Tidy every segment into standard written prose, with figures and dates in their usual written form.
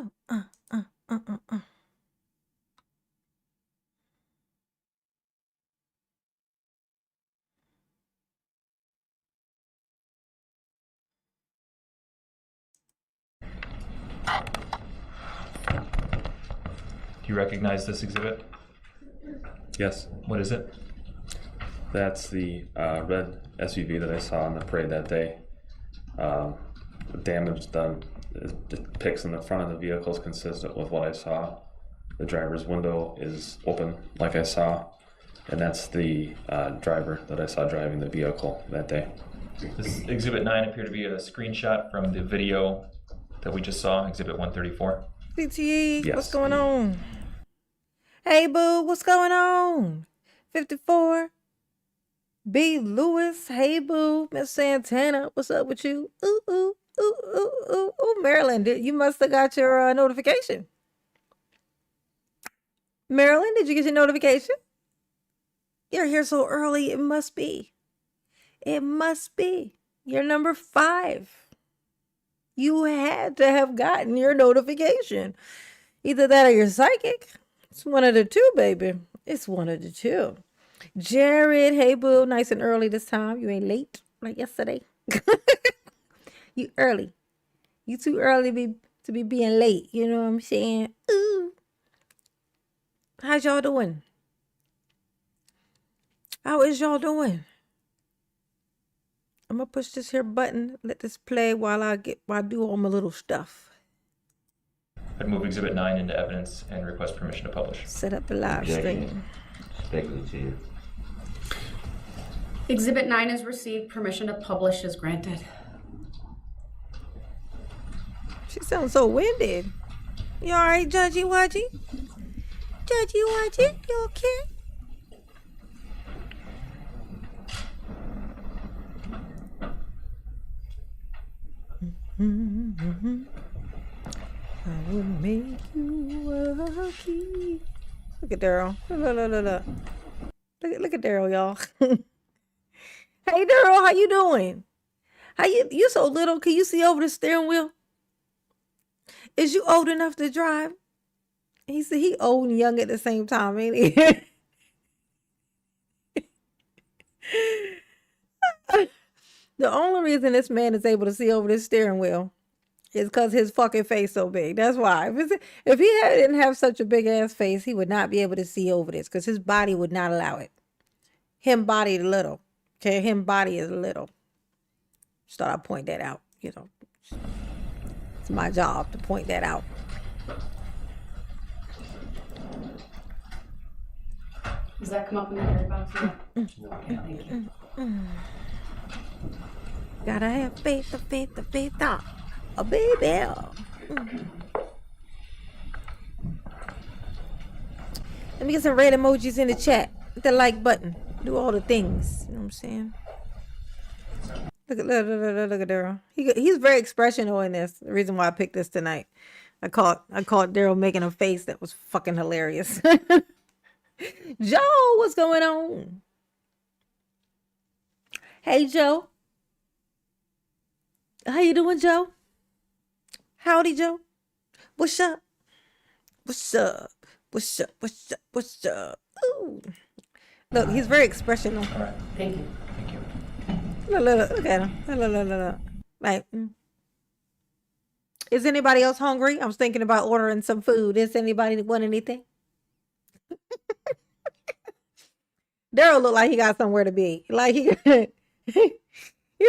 Oh, uh, uh, uh, uh, uh. Do you recognize this exhibit? Yes. What is it? That's the red SUV that I saw on the parade that day. The damage done depicts in the front of the vehicle is consistent with what I saw. The driver's window is open, like I saw, and that's the driver that I saw driving the vehicle that day. Does Exhibit 9 appear to be a screenshot from the video that we just saw, Exhibit 134? CTE, Yes. what's going on? Hey, boo, what's going on? 54. B. Lewis, hey, boo. Miss Santana, what's up with you? Ooh, ooh, ooh, ooh, ooh, ooh. Marilyn, you must have got your notification. Marilyn, did you get your notification? You're here so early, it must be. It must be. You're number 5. You had to have gotten your notification. Either that or you're psychic. It's one of the two, baby. It's one of the two. Jared, hey, boo. Nice and early this time. You ain't late like yesterday. You early. You too early to be being late. You know what I'm saying? Ooh. How's y'all doing? How is y'all doing? I'm gonna push this here button, let this play while I do all my little stuff. I'd move Exhibit 9 into evidence and request permission to publish. Set up the live stream. Speculative. Exhibit 9 is received. Permission to publish is granted. She sounds so winded. You all right, Judgy Wudgy? Judgy Wudgy, you okay? I will make you a key. Look at Daryl. Look at Daryl, y'all. Hey, Daryl, how you doing? You so little? Can you see over the steering wheel? Is you old enough to drive? He said he old and young at the same time, ain't he? The only reason this man is able to see over this steering wheel is because his fucking face so big. That's why. If he didn't have such a big ass face, he would not be able to see over this because his body would not allow it. Him body little. Okay, him body is little. Just thought I'd point that out. You know, it's my job to point that out. Does that come up in the jury box? Yeah. Okay, thank you. Gotta have faith, a baby. Let me get some red emojis in the chat. Hit the like button. Do all the things. You know what I'm saying? Look at Daryl. He's very expressional in this. The reason why I picked this tonight. I caught Daryl making a face that was fucking hilarious. Joe, what's going on? Hey, Joe. How you doing, Joe? Howdy, Joe. What's up? What's up? What's up? What's up? What's up? Ooh. Look, he's very expressional. All right. Thank you. Thank you. Look at him. Look. Like, is anybody else hungry? I was thinking about ordering some food. Is anybody want anything? Daryl look like he got somewhere to be. Like he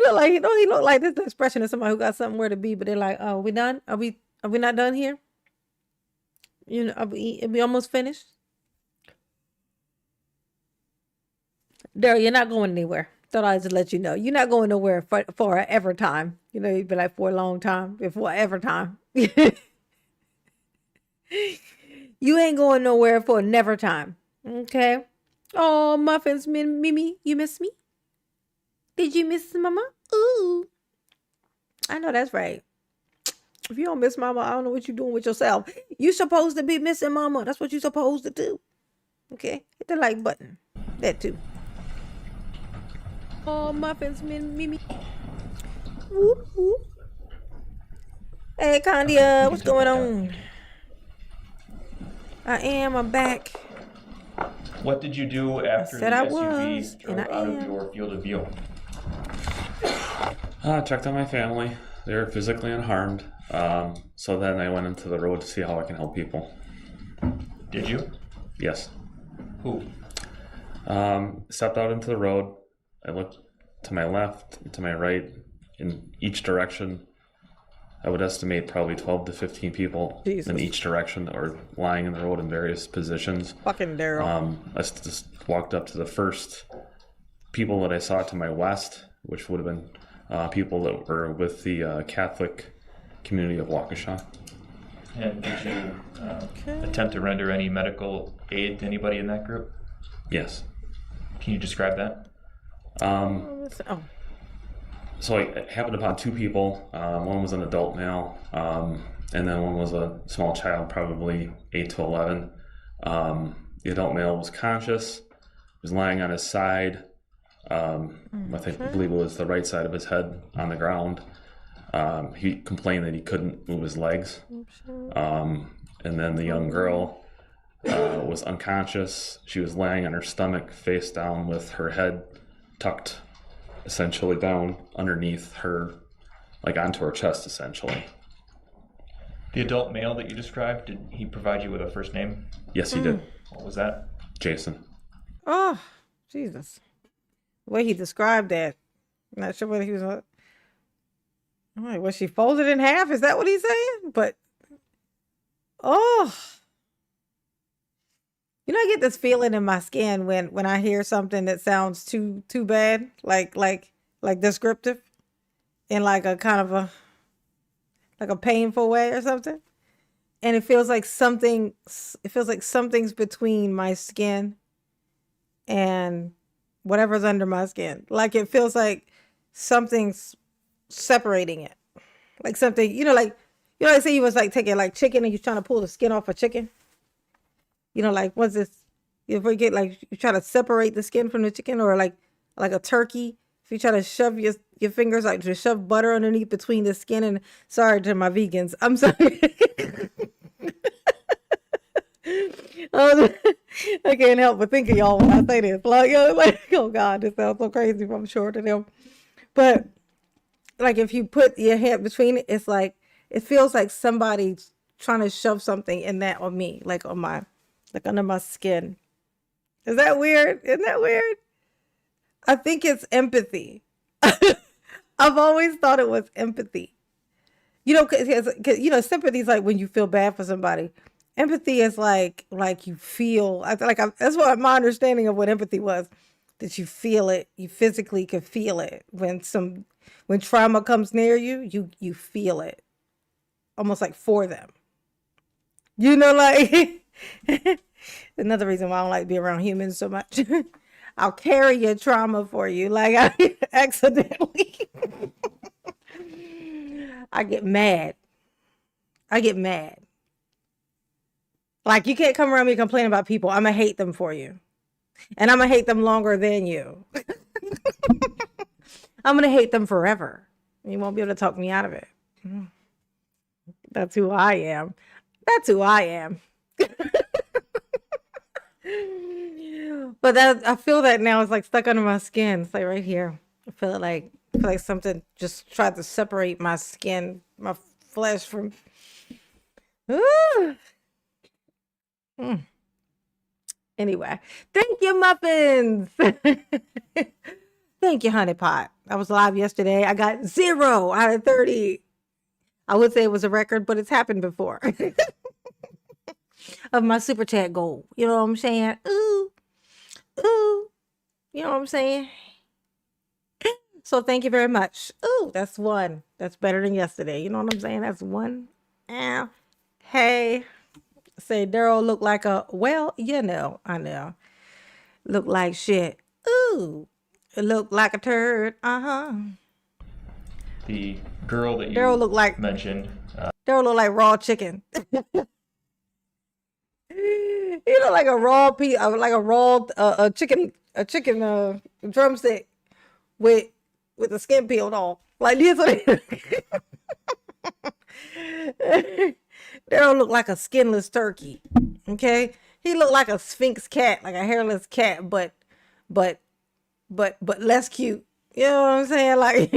look like this expression of somebody who got somewhere to be, but they're like, oh, we done? Are we not done here? You know, are we almost finished? Daryl, you're not going anywhere. Thought I'd just let you know. You're not going nowhere for ever time. You know, you'd be like for a long time, for ever time. You ain't going nowhere for a never time. Okay? Oh, Muffins, Mimi, you miss me? Did you miss Mama? Ooh. I know that's right. If you don't miss Mama, I don't know what you're doing with yourself. You're supposed to be missing Mama. That's what you're supposed to do. Okay? Hit the like button. That too. Oh, Muffins, Mimi. Whoop, whoop. Hey, Candia, you what's can take going that down. on? I'm back. What did you do after the said I SUV was, drove and I out of am. your field of view? Checked on my family. They were physically unharmed. So then I went into the road to see how I can help people. Did you? Yes. Who? Stepped out into the road. I looked to my left, to my right, in each direction. I would estimate probably 12 to 15 people Jesus. in each direction that were lying in the road in various positions. Fucking Daryl. I just walked up to the first people that I saw to my west, which would have been people that were with the Catholic community of Waukesha. And did you attempt to render any medical aid to anybody in that group? Yes. Can you describe that? Oh. So I happened upon two people. One was an adult male, and then one was a small child, probably 8 to 11. The adult male was conscious, was lying on his side. I believe it was the right side of his head on the ground. He complained that he couldn't move his legs. And then the young girl was unconscious. She was laying on her stomach, face down, with her head tucked essentially down underneath her, like onto her chest, essentially. The adult male that you described, did he provide you with a first name? Yes, he did. What was that? Jason. Oh, Jesus. The way he described that. I'm not sure whether he was. I'm like, was she folded in half? Is that what he's saying? But, oh. You know, I get this feeling in my skin when I hear something that sounds too bad, like descriptive, in like a kind of a painful way or something. And it feels like something's between my skin and whatever's under my skin. Like it feels like something's separating it. Like something, like say you was like taking like chicken and you're trying to pull the skin off a chicken. Like what's this? You ever get like you try to separate the skin from the chicken, or like a turkey. If you try to shove your fingers, like to shove butter underneath between the skin, and sorry to my vegans, I'm sorry. I can't help but think of y'all when I say this. Like, oh God, this sounds so crazy, I'm sure to them. But like if you put your hand between it, it's like it feels like somebody's trying to shove something in that on me, like on my, like under my skin. Is that weird? Isn't that weird? I think it's empathy. I've always thought it was empathy. Cause sympathy is like when you feel bad for somebody. Empathy is like you feel. That's what my understanding of what empathy was. That you feel it. You physically could feel it when trauma comes near you. You feel it, almost like for them. Like another reason why I don't like to be around humans so much. I'll carry your trauma for you, like I accidentally. I get mad. Like you can't come around me complaining about people. I'm gonna hate them for you, and I'm gonna hate them longer than you. I'm gonna hate them forever. You won't be able to talk me out of it. That's who I am. But I feel that now. It's like stuck under my skin. It's like right here. I feel like something just tried to separate my skin, my flesh from. Anyway, thank you, muffins. Thank you, honey pot. I was live yesterday. I got 0 out of 30. I would say it was a record, but it's happened before. Of my super chat goal. You know what I'm saying? Ooh. You know what I'm saying? So thank you very much. Ooh, that's 1. That's better than yesterday. You know what I'm saying? That's 1. Yeah. Hey. Say Daryl look like a, well, I know. Look like shit. Ooh. It looked like a turd. The girl that you Daryl look like mentioned. Daryl look like raw chicken. You look like a raw piece, like a raw a chicken drumstick with the skin peeled off. Like this. Daryl looked like a skinless turkey. Okay, he looked like a sphinx cat, like a hairless cat, but less cute. You know what I'm saying? Like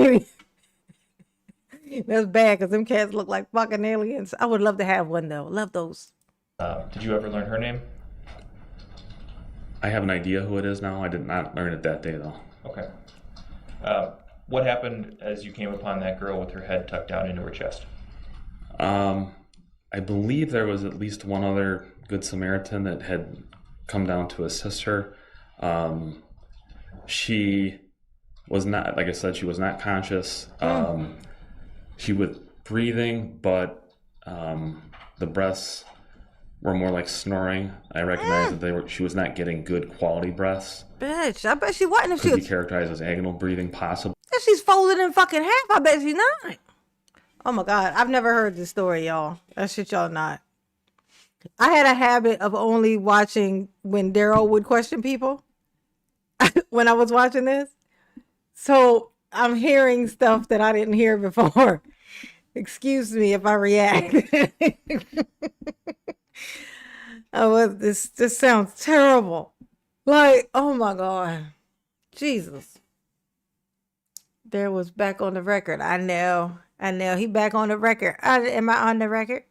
that's bad because them cats look like fucking aliens. I would love to have one though. Love those. Did you ever learn her name? I have an idea who it is now. I did not learn it that day though. Okay. What happened as you came upon that girl with her head tucked down into her chest? I believe there was at least one other Good Samaritan that had come down to assist her. She was not, like I said, she was not conscious. She was breathing, but the breaths were more like snoring. I recognized that she was not getting good quality breaths. Bitch, I bet she wasn't. If she Could be was, characterized as agonal breathing, possibly. if she's folded in fucking half, I bet she's not. Oh my God, I've never heard this story, y'all. That shit y'all not. I had a habit of only watching when Daryl would question people when I was watching this. So I'm hearing stuff that I didn't hear before. Excuse me if I react. This sounds terrible. Like, oh my God. Jesus. Daryl was back on the record. I know. He back on the record. Am I on the record?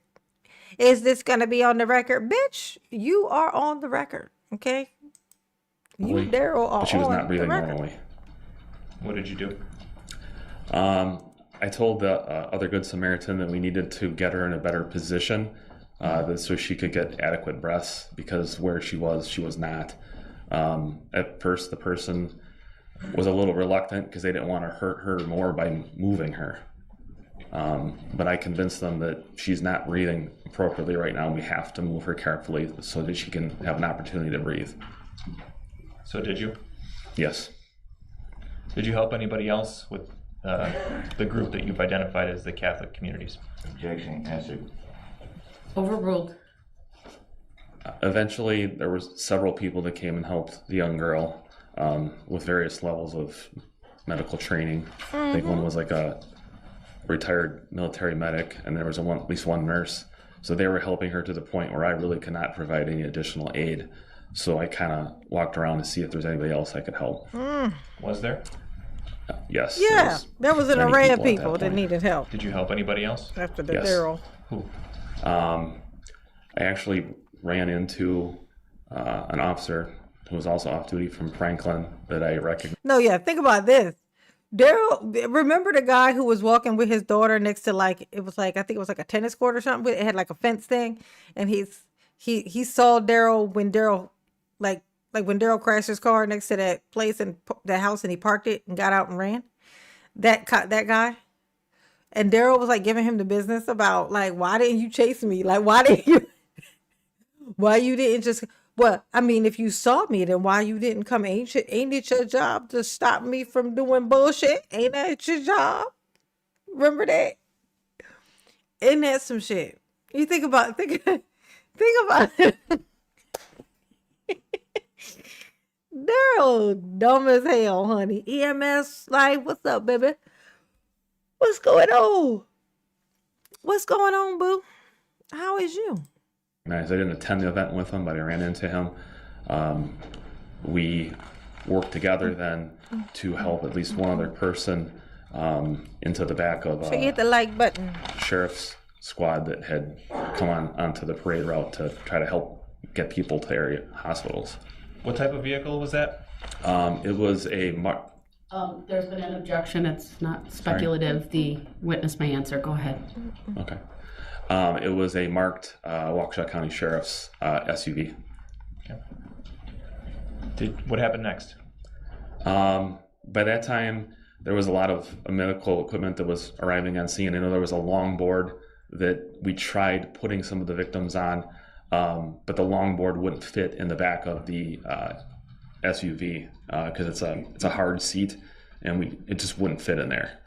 Is this gonna be on the record? Bitch, you are on the record. Okay? You, Daryl, are But she was on not breathing the record. normally. What did you do? I told the other Good Samaritan that we needed to get her in a better position so she could get adequate breaths, because where she was not. At first, the person was a little reluctant because they didn't want to hurt her more by moving her. But I convinced them that she's not breathing appropriately right now, and we have to move her carefully so that she can have an opportunity to breathe. So did you? Yes. Did you help anybody else with the group that you've identified as the Catholic communities? Objection answered. Overruled. Eventually, there were several people that came and helped the young girl with various levels of medical training. I think one was like a retired military medic, and there was at least one nurse. So they were helping her to the point where I really could not provide any additional aid. So I kind of walked around to see if there's anybody else I could help. Was there? Yes. Yeah, there was an many array of people at people that that point. needed help Did you help anybody else? after the Yes. Daryl. Who? I actually ran into an officer who was also off duty from Franklin that I recognized. No, yeah, think about this. Daryl, remember the guy who was walking with his daughter next to I think it was like a tennis court or something. It had like a fence thing, and he saw Daryl when Daryl when Daryl crashed his car next to that place and that house, and he parked it and got out and ran. That guy, and Daryl was like giving him the business about like, why didn't you chase me? Like, why you didn't just? Well, I mean, if you saw me, then why you didn't come? Ain't it your job to stop me from doing bullshit? Ain't that your job? Remember that? Ain't that some shit? You think about it. Daryl, dumb as hell, honey. EMS, like, what's up, baby? What's going on? What's going on, boo? How is you? I didn't attend the event with him, but I ran into him. We worked together then to help at least one other person into the back of So you hit the like button. sheriff's squad that had come onto the parade route to try to help get people to area hospitals. What type of vehicle was that? It was a There's been an objection. It's not speculative. The witness may answer. Go ahead. okay. It was a marked Waukesha County Sheriff's SUV. Okay. What happened next? By that time, there was a lot of medical equipment that was arriving on scene. I know there was a longboard that we tried putting some of the victims on, but the longboard wouldn't fit in the back of the SUV because it's a hard seat, and it just wouldn't fit in there.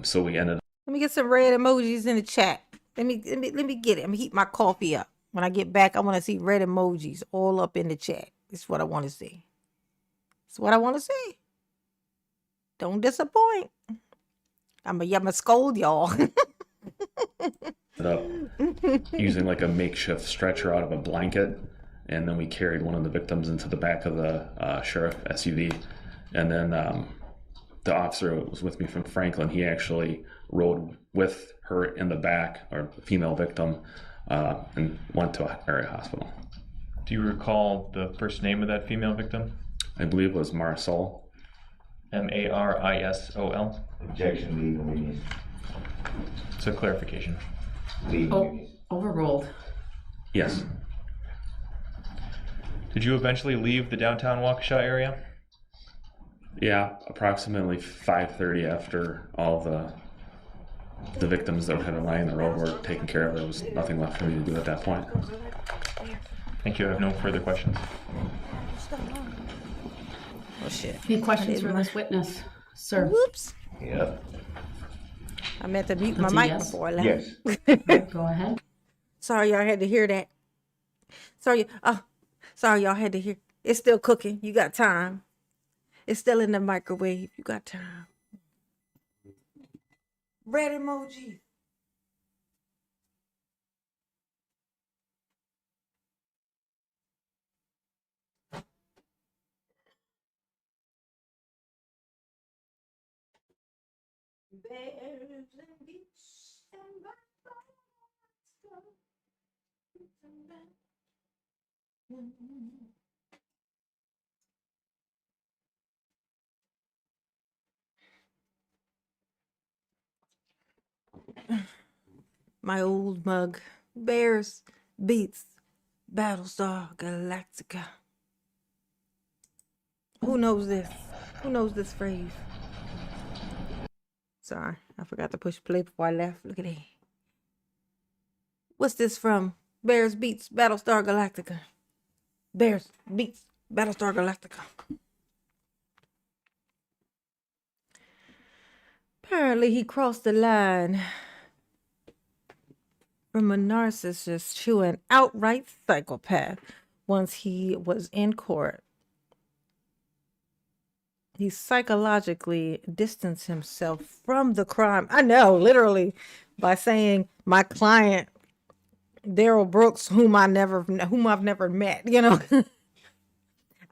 So we ended. Let me get some red emojis in the chat. Let me get it. Let me heat my coffee up. When I get back, I want to see red emojis all up in the chat. It's what I want to see. It's what I want to see. Don't disappoint. I'm a scold y'all. up using like a makeshift stretcher out of a blanket, and then we carried one of the victims into the back of the sheriff SUV, and then the officer who was with me from Franklin, he actually rode with her in the back, or the female victim, and went to an area hospital. Do you recall the first name of that female victim? I believe it was Marisol. Marisol. Objection, legal witness. So clarification. Legal Oh, witness. overruled. Yes. Did you eventually leave the downtown Waukesha area? Yeah, approximately 5:30 after all the victims that had been lying in the road were taken care of. There was nothing left for me to do at that point. Thank you. I have no further questions. Oh shit. Any questions for this witness, sir? Whoops. Yep. I meant to mute my That's a mic yes? before I left. Yes. Go ahead. Sorry y'all had to hear that. Sorry y'all had to hear. It's still cooking. You got time. It's still in the microwave. You got time. Red emoji. Bears and beach and my old mug. Bears beats Battlestar Galactica. Who knows this? Who knows this phrase? Sorry, I forgot to push play before I left. Look at that. What's this from? Bears beats Battlestar Galactica. Bears beats Battlestar Galactica. Apparently he crossed the line from a narcissist to an outright psychopath once he was in court. He psychologically distanced himself from the crime. I know, literally, by saying my client, Darrell Brooks, whom I've never met, you know.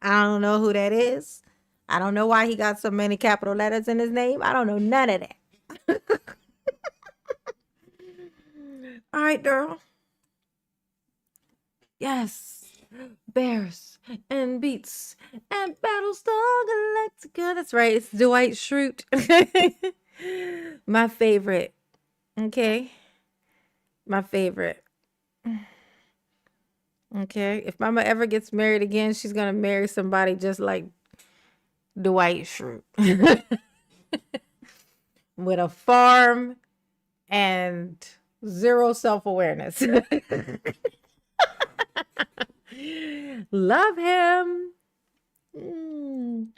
I don't know who that is. I don't know why he got so many capital letters in his name. I don't know none of that. All right, Darrell. Yes. Bears and beats and Battlestar Galactica. That's right. It's Dwight Schrute. My favorite. Okay. My favorite. Okay. If Mama ever gets married again, she's going to marry somebody just like Dwight Schrute. With a farm and zero self-awareness. Love him. Ooh.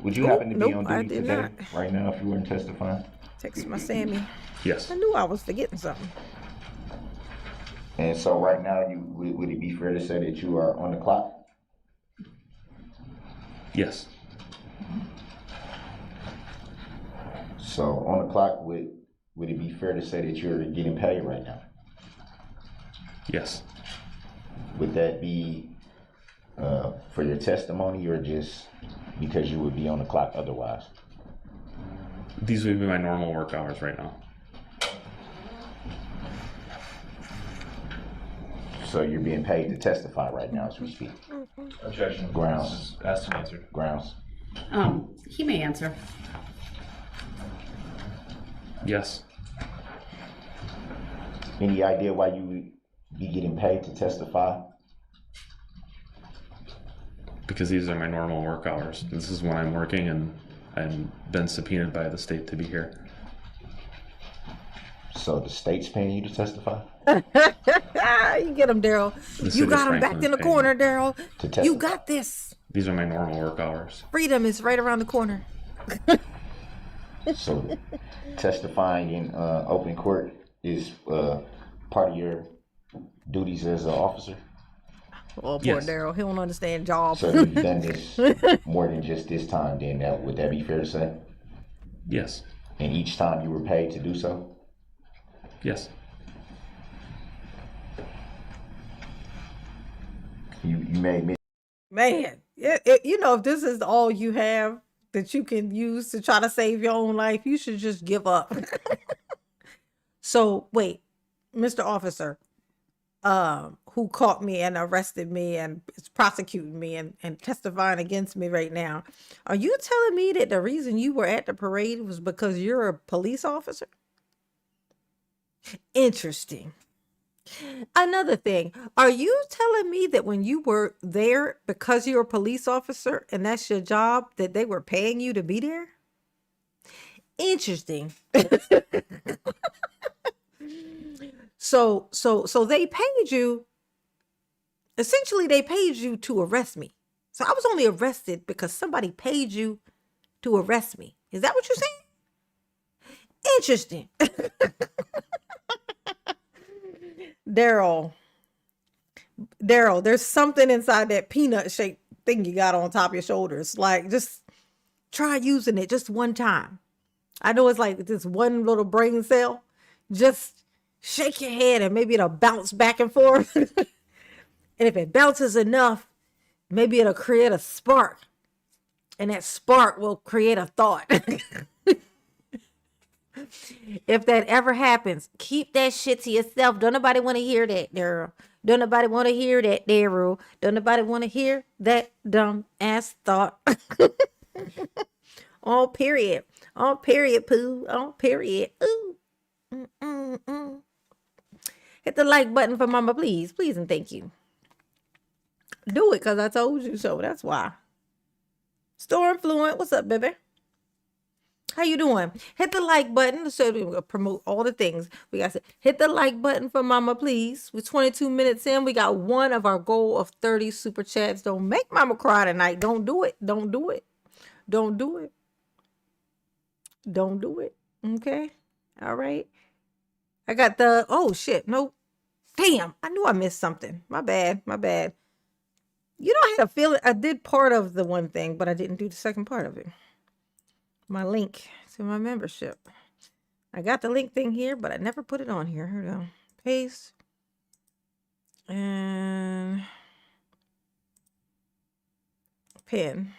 Would you happen to be on I duty did today, not. right now, if you weren't testifying? Text my Sammy. Yes. I knew I was forgetting something. And so right now, would it be fair to say that you are on the clock? Yes. So on the clock, would it be fair to say that you're getting paid right now? Yes. Would that be for your testimony, or just because you would be on the clock otherwise? These would be my normal work hours right now. So you're being paid to testify right now as we speak. Objection. Grounds. This is asked and answered. Grounds. He may answer. Yes. Any idea why you would be getting paid to testify? Because these are my normal work hours. This is when I'm working, and I've been subpoenaed by the state to be here. So the state's paying you to testify? You get him, Darrell. The You city got of him backed Franklin in the is paying corner, me. Darrell. To testify. You got this. These are my normal work hours. Freedom is right around the corner. So testifying in open court is part of your duties as an officer? Oh, poor Yes. Daryl. He don't understand job. So you've done this more than just this time, then would that be fair to say? Yes. And each time you were paid to do so? Yes. You made me. Man, you know, if this is all you have that you can use to try to save your own life, you should just give up. So wait, Mr. Officer, who caught me and arrested me and is prosecuting me and testifying against me right now, are you telling me that the reason you were at the parade was because you're a police officer? Interesting. Another thing, are you telling me that when you were there because you're a police officer and that's your job, that they were paying you to be there? Interesting. So they paid you, essentially they paid you to arrest me. So I was only arrested because somebody paid you to arrest me. Is that what you're saying? Interesting. Daryl, there's something inside that peanut shaped thing you got on top of your shoulders. Like, just try using it just one time. I know it's like this one little brain cell. Just shake your head and maybe it'll bounce back and forth. And if it bounces enough, maybe it'll create a spark. And that spark will create a thought. If that ever happens, keep that shit to yourself. Don't nobody want to hear that, Daryl. Don't nobody want to hear that, Daryl. Don't nobody want to hear that dumb ass thought. All period. All period, poo. All period. Ooh. Hit the like button for mama, please. Please and thank you. Do it because I told you so. That's why. Storm Fluent, what's up, baby? How you doing? Hit the like button so we will promote all the things. We got to hit the like button for mama, please. We're 22 minutes in. We got one of our goal of 30 super chats. Don't make mama cry tonight. Don't do it. Don't do it. Don't do it. Don't do it. Okay. All right. I got the, oh shit. Nope. Damn. I knew I missed something. My bad. My bad. You know, I had a feeling I did part of the one thing, but I didn't do the second part of it. My link to my membership. I got the link thing here, but I never put it on here. Here we go. Paste. And pin.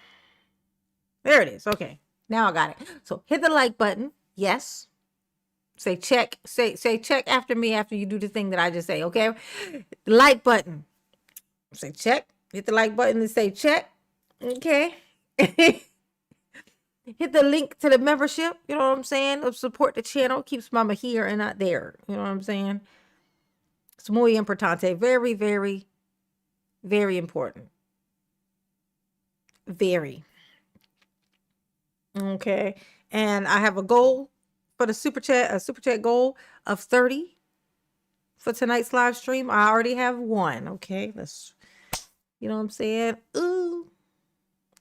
There it is. Okay. Now I got it. So hit the like button. Yes. Say check. Say check after me after you do the thing that I just say. Okay. The like button. Say check. Hit the like button and say check. Okay. Hit the link to the membership, you know what I'm saying? Of support the channel. Keeps mama here and not there. You know what I'm saying? It's muy importante. Very, very, very important. Very. Okay. And I have a goal for the super chat, a super chat goal of 30 for tonight's live stream. I already have one. Okay. Let's, you know what I'm saying? Ooh.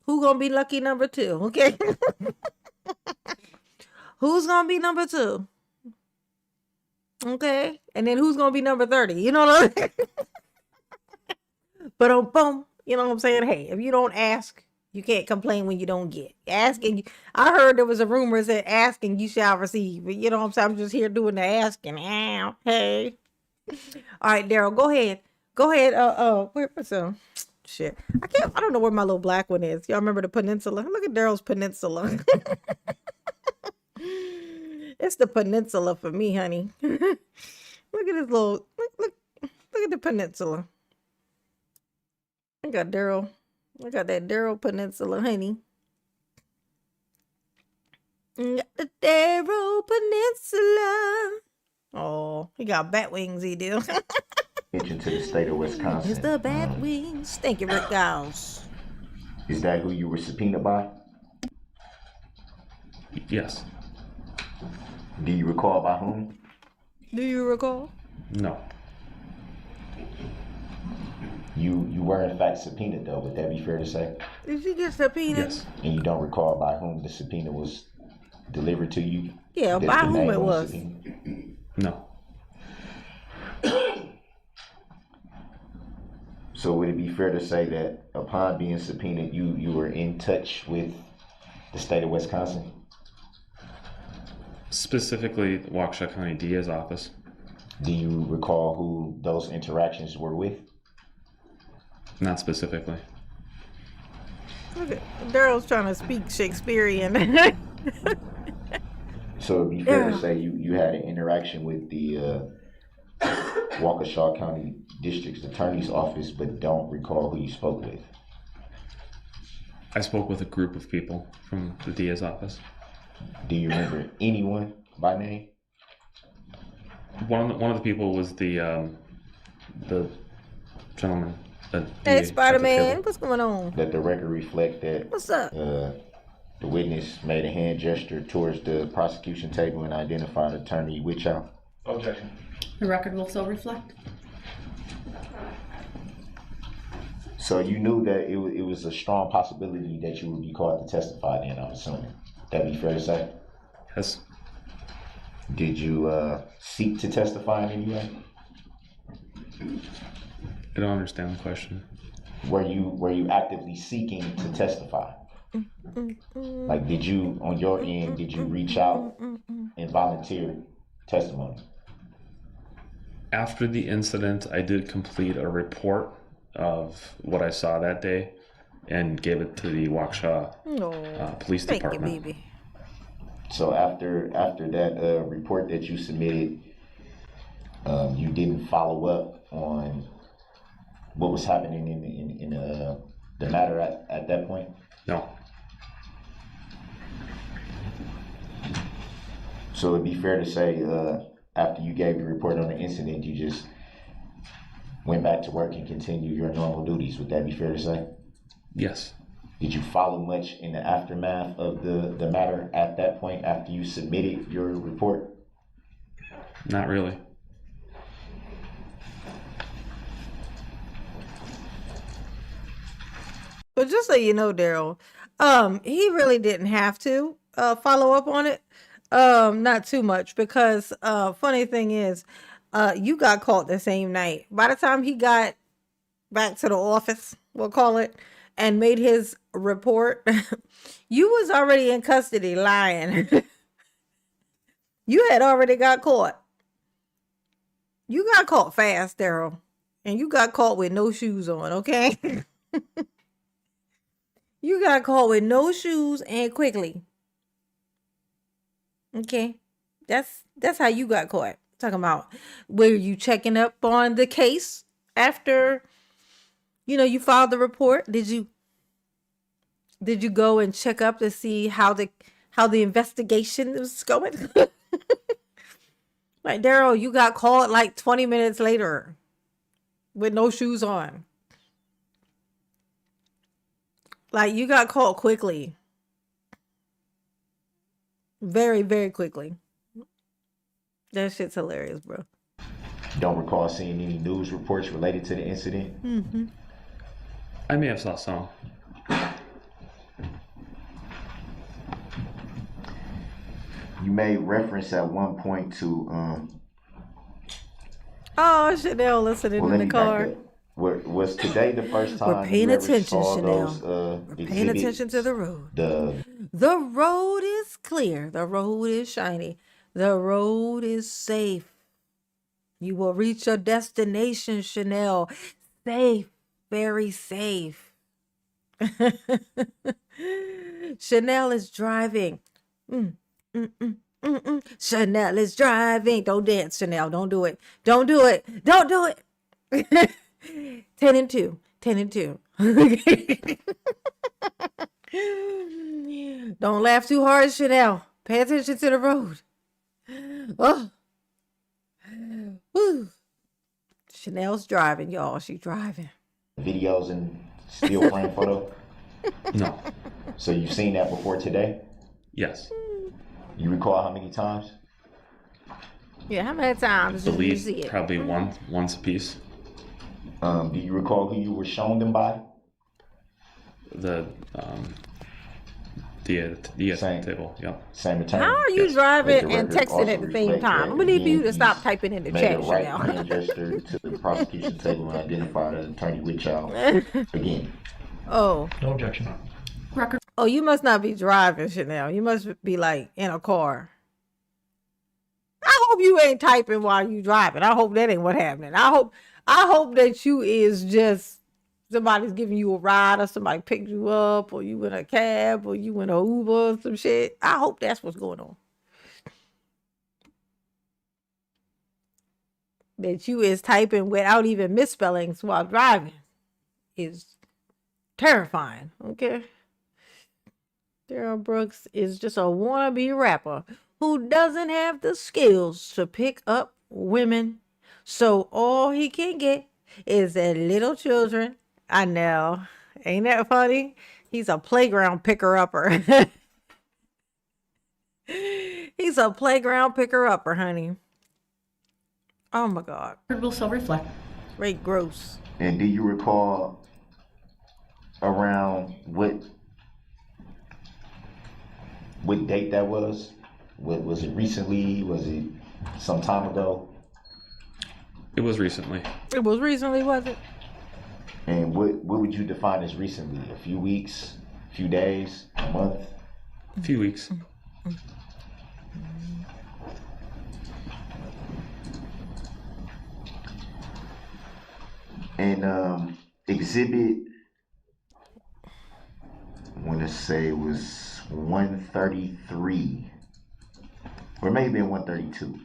Who gonna be lucky number 2? Okay. Who's gonna be number 2? Okay. And then who's gonna be number 30? You know what I'm saying? But boom. You know what I'm saying? Hey, if you don't ask, you can't complain when you don't get. Asking. I heard there was a rumor that asking you shall receive. But you know what I'm saying? I'm just here doing the asking. Ow. Hey. All right, Daryl, go ahead. Go ahead. Where's shit. I don't know where my little black one is. Y'all remember the peninsula? Look at Daryl's peninsula. It's the peninsula for me, honey. Look at this little, look at the peninsula. I got Daryl. I got that Daryl peninsula, honey. Got the Daryl peninsula. Oh, he got bat wings, he do. Into the state of Wisconsin. It's the bat wings. Thank you, Rick Giles. Is that who you were subpoenaed by? Yes. Do you recall by whom? Do you recall? No. You were in fact subpoenaed though, would that be fair to say? Did you get subpoenaed? Yes. And you don't recall by whom the subpoena was delivered to you? Yeah, by whom name it on the was. subpoena? No. So would it be fair to say that upon being subpoenaed, you were in touch with the state of Wisconsin? Specifically, the Waukesha County DA's office. Do you recall who those interactions were with? Not specifically. Look at Darrell's trying to speak Shakespearean. So it'd be fair to say you had an interaction with the Waukesha County District's Attorney's Office, but don't recall who you spoke with. I spoke with a group of people from the DA's office. Do you remember anyone by name? One of the people was the gentleman. Hey, Spider-Man, what's going on? Let the record reflect that What's up? the witness made a hand gesture towards the prosecution table and identified Attorney Witchow. Objection. The record will so reflect. So you knew that it was a strong possibility that you would be called to testify then, I'm assuming. That'd be fair to say? Yes. Did you seek to testify in any way? I don't understand the question. Were you actively seeking to testify? Like, did you, on your end, did you reach out and volunteer testimony? After the incident, I did complete a report of what I saw that day and gave it to the Waukesha Police Thank you, Department. baby. So after that report that you submitted, you didn't follow up on what was happening in the matter at that point? No. So it'd be fair to say after you gave your report on the incident, you just went back to work and continued your normal duties. Would that be fair to say? Yes. Did you follow much in the aftermath of the matter at that point after you submitted your report? Not really. But just so you know, Darrell, he really didn't have to follow up on it. Not too much, because funny thing is, you got caught the same night. By the time he got back to the office, we'll call it, and made his report, you was already in custody lying. You had already got caught. You got caught fast, Darrell. And you got caught with no shoes on, okay? You got caught with no shoes and quickly. Okay? That's how you got caught. Talking about, were you checking up on the case after, you filed the report? Did you go and check up to see how the investigation was going? Like, Darrell, you got caught like 20 minutes later with no shoes on. Like, you got caught quickly. Very, very quickly. That shit's hilarious, bro. Don't recall seeing any news reports related to the incident? Mm-hmm. I may have saw some. You made reference at one point to Oh, Chanel listening in the car. Was today the first time We're paying you ever attention, saw Chanel. those We're paying exhibits? attention to the road. The road is clear. The road is shiny. The road is safe. You will reach your destination, Chanel. Safe. Very safe. Chanel is driving. Chanel is driving. Don't dance, Chanel. Don't do it. Don't do it. Don't do it. 10 and 2. 10 and 2. Don't laugh too hard, Chanel. Pay attention to the road. Oh. Woo. Chanel's driving, y'all. She's driving. videos and still frame photo? No. So you've seen that before today? Yes. You recall how many times? Yeah, how many times I did you believe see it? probably once a piece. Do you recall who you were shown them by? The DA Same. table. Yep. Same attorney. How are you Yes. driving Let the and record texting at also the same reflect time? that, I'm gonna need for you again, to stop he's typing in the made chat, a right Chanel. hand gesture to the prosecution table and identified an attorney with y'all. Again, Oh, No objection. Record. oh, you must not be driving, Chanel. You must be like in a car. I hope you ain't typing while you driving. I hope that ain't what happening. I hope that you is just somebody's giving you a ride or somebody picked you up or you in a cab or you in a Uber or some shit. I hope that's what's going on. That you is typing without even misspellings while driving is terrifying. Okay. Darrell Brooks is just a wannabe rapper who doesn't have the skills to pick up women. So all he can get is that little children. I know. Ain't that funny? He's a playground picker-upper. He's a playground picker-upper, honey. Oh my God. Will still reflect. Great gross. and do you recall around what date that was? What was it recently? Was it some time ago? It was recently. It was recently, was it? And what would you define as recently? A few weeks, a few days, a month? A few weeks. And exhibit, I want to say it was 133, or maybe 132.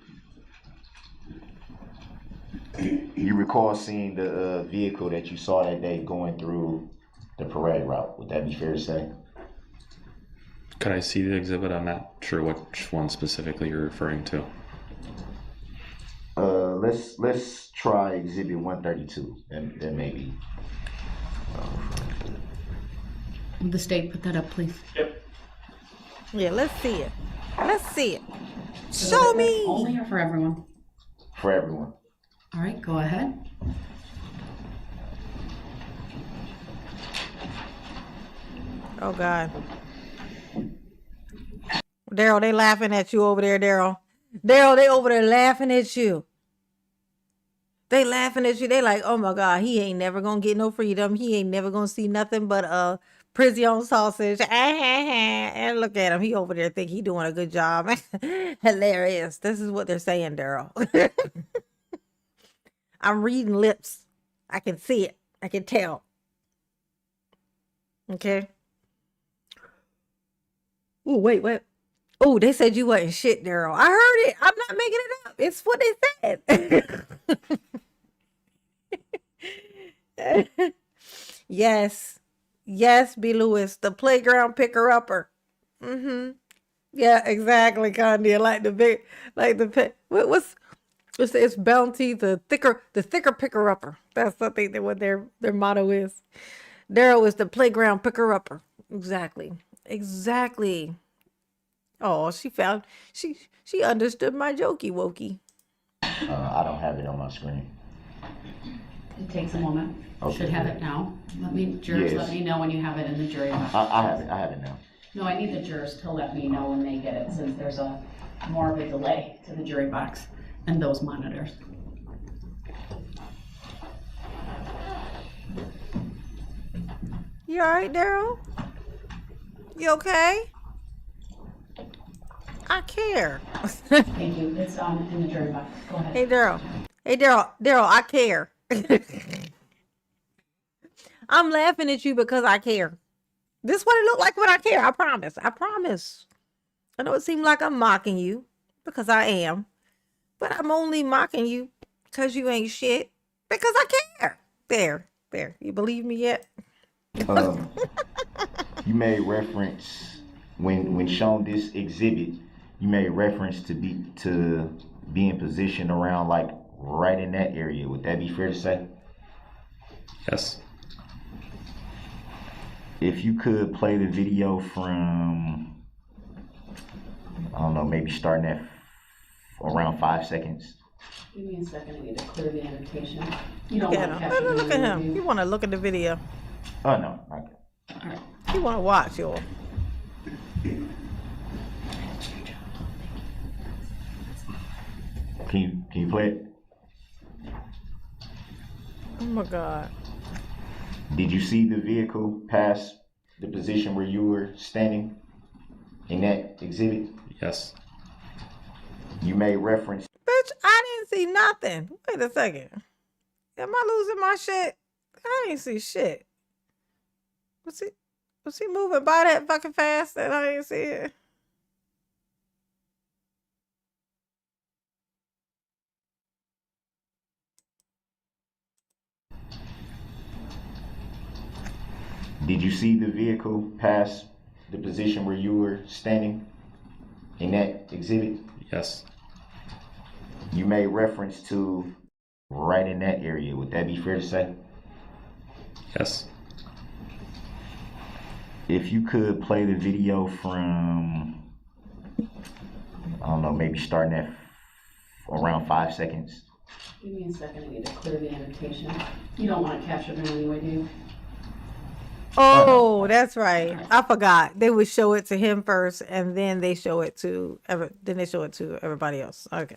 You recall seeing the vehicle that you saw that day going through the parade route? Would that be fair to say? Could I see the exhibit? I'm not sure which one specifically you're referring to. Let's try exhibit 132. Then maybe. Would the state put that up, please? Yeah, let's see it. Let's see it. Show me. Only or for everyone? For everyone. All right, go ahead. Oh God. Daryl, they laughing at you over there, Daryl. Daryl, they over there laughing at you. They laughing at you. They like, oh my God, he ain't never gonna get no freedom. He ain't never gonna see nothing but prison sausage. And look at him. He over there think he doing a good job. Hilarious. This is what they're saying, Daryl. I'm reading lips. I can see it. I can tell. Okay. Oh, wait. Oh, they said you wasn't shit, Daryl. I heard it. I'm not making it up. It's what they said. Yes. Yes, B. Lewis, the playground picker-upper. Mm-hmm. Yeah, exactly, Condi. What's it's Bounty, the thicker picker-upper. That's something that what their motto is. Daryl is the playground picker-upper. Exactly. Oh, she understood my jokey wokey. I don't have it on my screen. It takes a moment. Okay, Should have good. it now. Jurors, Yes. let me know when you have it in the jury box. I have it now. No, I need the jurors to let me know when they get it, since there's more of a delay to the jury box and those monitors. You all right, Daryl? You okay? I care. Thank you. It's in the jury box. Go ahead. Hey, Daryl. Daryl, I care. I'm laughing at you because I care. This is what it looked like when I care. I promise. I know it seemed like I'm mocking you because I am, but I'm only mocking you because you ain't shit because I care. There. You believe me yet? You made reference when shown this exhibit. You made reference to being positioned around like right in that area. Would that be fair to say? Yes. If you could play the video from, I don't know, maybe starting at around 5 seconds. Give me a second. I need to clear the annotation. You don't Look want at to him. catch it Look in at the him. review. You want to look at the video. Oh no. All right. You want to watch, y'all. Can you play it? Oh my God. Did you see the vehicle pass the position where you were standing in that exhibit? Yes. You made reference. Bitch, I didn't see nothing. Wait a second. Am I losing my shit? I didn't see shit. Was he moving by that fucking fast that I didn't see it? Did you see the vehicle pass the position where you were standing in that exhibit? Yes. You made reference to right in that area. Would that be fair to say? Yes. If you could play the video from, I don't know, maybe starting at around 5 seconds. Give me a second, I need to clear the annotation. You don't want it captured in any way, do you? Oh, that's right. I forgot. They would show it to him first, and then they show it to everybody else. Okay,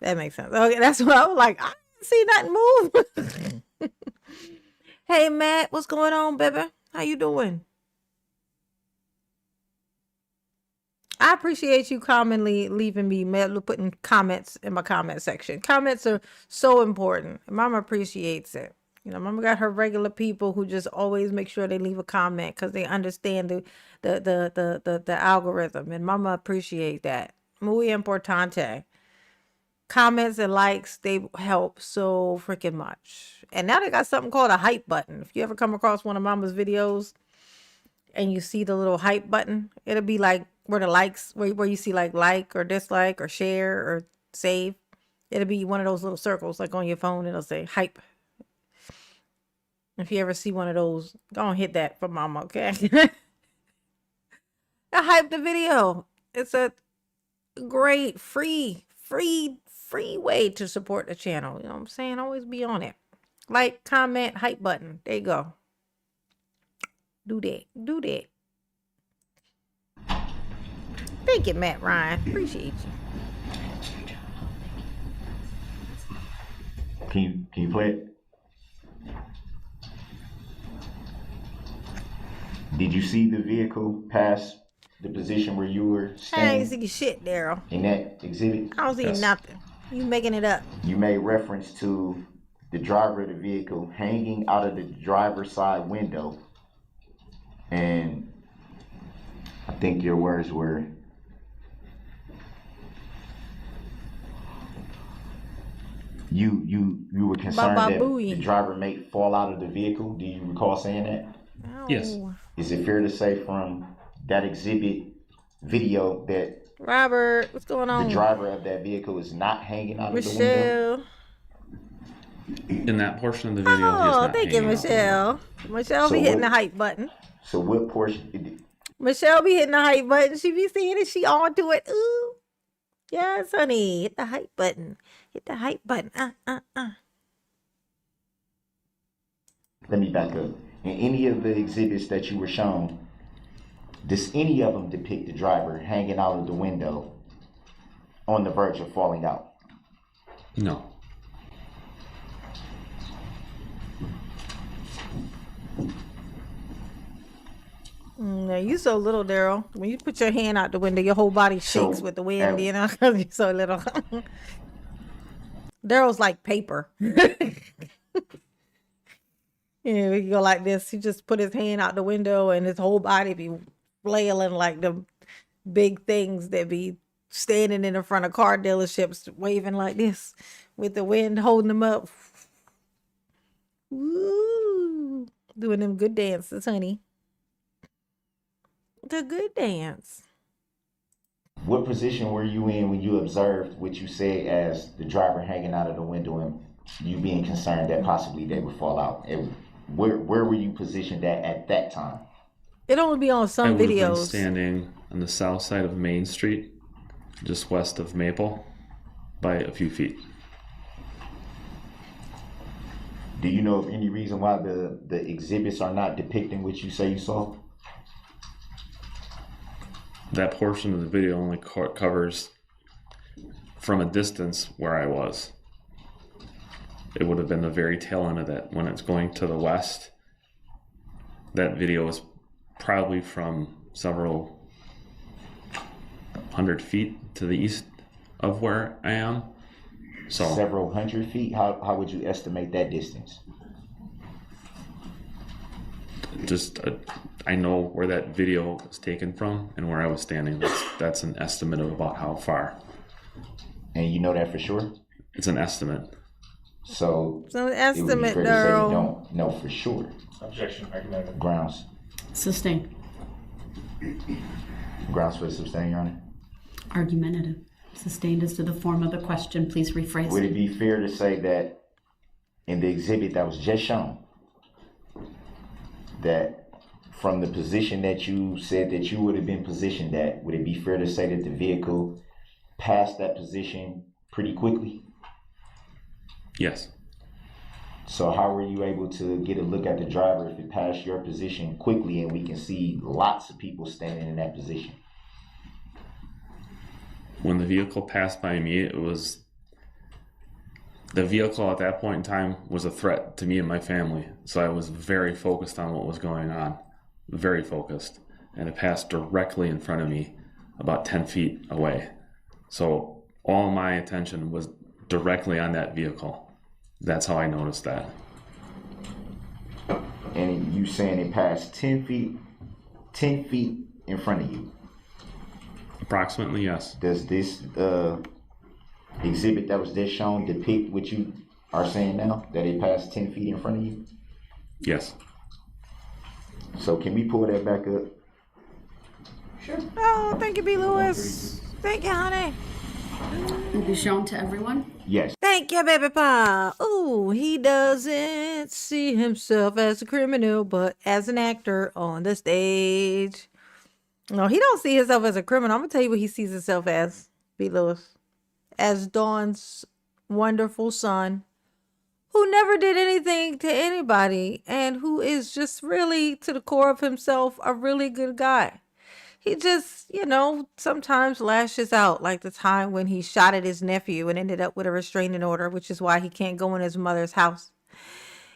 that makes sense. Okay, that's what I was like. I didn't see nothing move. Hey, Matt, what's going on, baby? How you doing? I appreciate you commonly leaving me, putting comments in my comment section. Comments are so important. Mama appreciates it. You know, Mama got her regular people who just always make sure they leave a comment because they understand the algorithm, and Mama appreciate that. Muy importante. Comments and likes, they help so freaking much. And now they got something called a hype button. If you ever come across one of Mama's videos and you see the little hype button, it'll be like where the likes, where you see like or dislike or share or save. It'll be one of those little circles like on your phone. It'll say hype. If you ever see one of those, go and hit that for Mama, okay? I hype the video. It's a great free way to support the channel. You know what I'm saying? Always be on it. Like, comment, hype button. There you go. Do that. Thank you, Matt Ryan. Appreciate you. Can you play it? Did you see the vehicle pass the position where you were standing? I ain't see shit, Daryl. In that exhibit? I don't see Yes. nothing. You making it up. You made reference to the driver of the vehicle hanging out of the driver's side window. And I think your words were, you were concerned that Booey. the driver may fall out of the vehicle. Do you recall saying that? Yes. Oh. Is it fair to say from that exhibit video that Robert, what's going on? the driver of that vehicle is not hanging out of the window? Michelle. In that portion of the video, he is Oh, not thank you, hanging out the window. Michelle. Michelle So be hitting what- the hype button. So what portion? Michelle be hitting the hype button. She be seeing it. She on to it. Ooh. Yes, honey. Hit the hype button. Hit the hype button. Let me back up. In any of the exhibits that you were shown, does any of them depict the driver hanging out of the window on the verge of falling out? No. Now you so little, Daryl. When you put your hand out the window, your whole body shakes So, with the wind, you know, because you're so little. Daryl's like paper. Yeah, we go like this. He just put his hand out the window and his whole body be flailing like the big things that be standing in the front of car dealerships, waving like this with the wind holding them up. Woo! Doing them good dances, honey. The good dance. What position were you in when you observed what you said as the driver hanging out of the window and you being concerned that possibly they would fall out? And where were you positioned at that time? It only be on I some would have been videos. standing on the south side of Main Street, just west of Maple, by a few feet. Do you know of any reason why the exhibits are not depicting what you say you saw? That portion of the video only covers from a distance where I was. It would have been the very tail end of that. When it's going to the west, that video was probably from several 100 feet to the east of where I am. So Several 100 feet? How would you estimate that distance? just I know where that video was taken from and where I was standing. That's an estimate of about how far. And you know that for sure? It's an estimate. So So an it would be estimate, fair to say you Daryl. don't know for sure. Objection, argumentative. Grounds. Sustain. Grounds for sustain, Your Honor. Argumentative. Sustained as to the form of the question. Please rephrase. Would it be fair to say that in the exhibit that was just shown, that from the position that you said that you would have been positioned at, would it be fair to say that the vehicle passed that position pretty quickly? Yes. So how were you able to get a look at the driver if it passed your position quickly and we can see lots of people standing in that position? When the vehicle passed by me, the vehicle at that point in time was a threat to me and my family. So I was very focused on what was going on, very focused. And it passed directly in front of me, about 10 feet away. So all my attention was directly on that vehicle. That's how I noticed that. And you saying it passed 10 feet in front of you. Approximately, yes. Does this exhibit that was just shown depict what you are saying now, that it passed 10 feet in front of you? Yes. So can we pull that back up? Oh, thank you, B. Lewis. Thank you, honey. Will be shown to everyone. Yes. Thank you, baby pie. Ooh, he doesn't see himself as a criminal, but as an actor on the stage. No, he don't see himself as a criminal. I'm gonna tell you what he sees himself as, B. Lewis. As Dawn's wonderful son, who never did anything to anybody, and who is just really, to the core of himself, a really good guy. He just, sometimes lashes out, like the time when he shot at his nephew and ended up with a restraining order, which is why he can't go in his mother's house.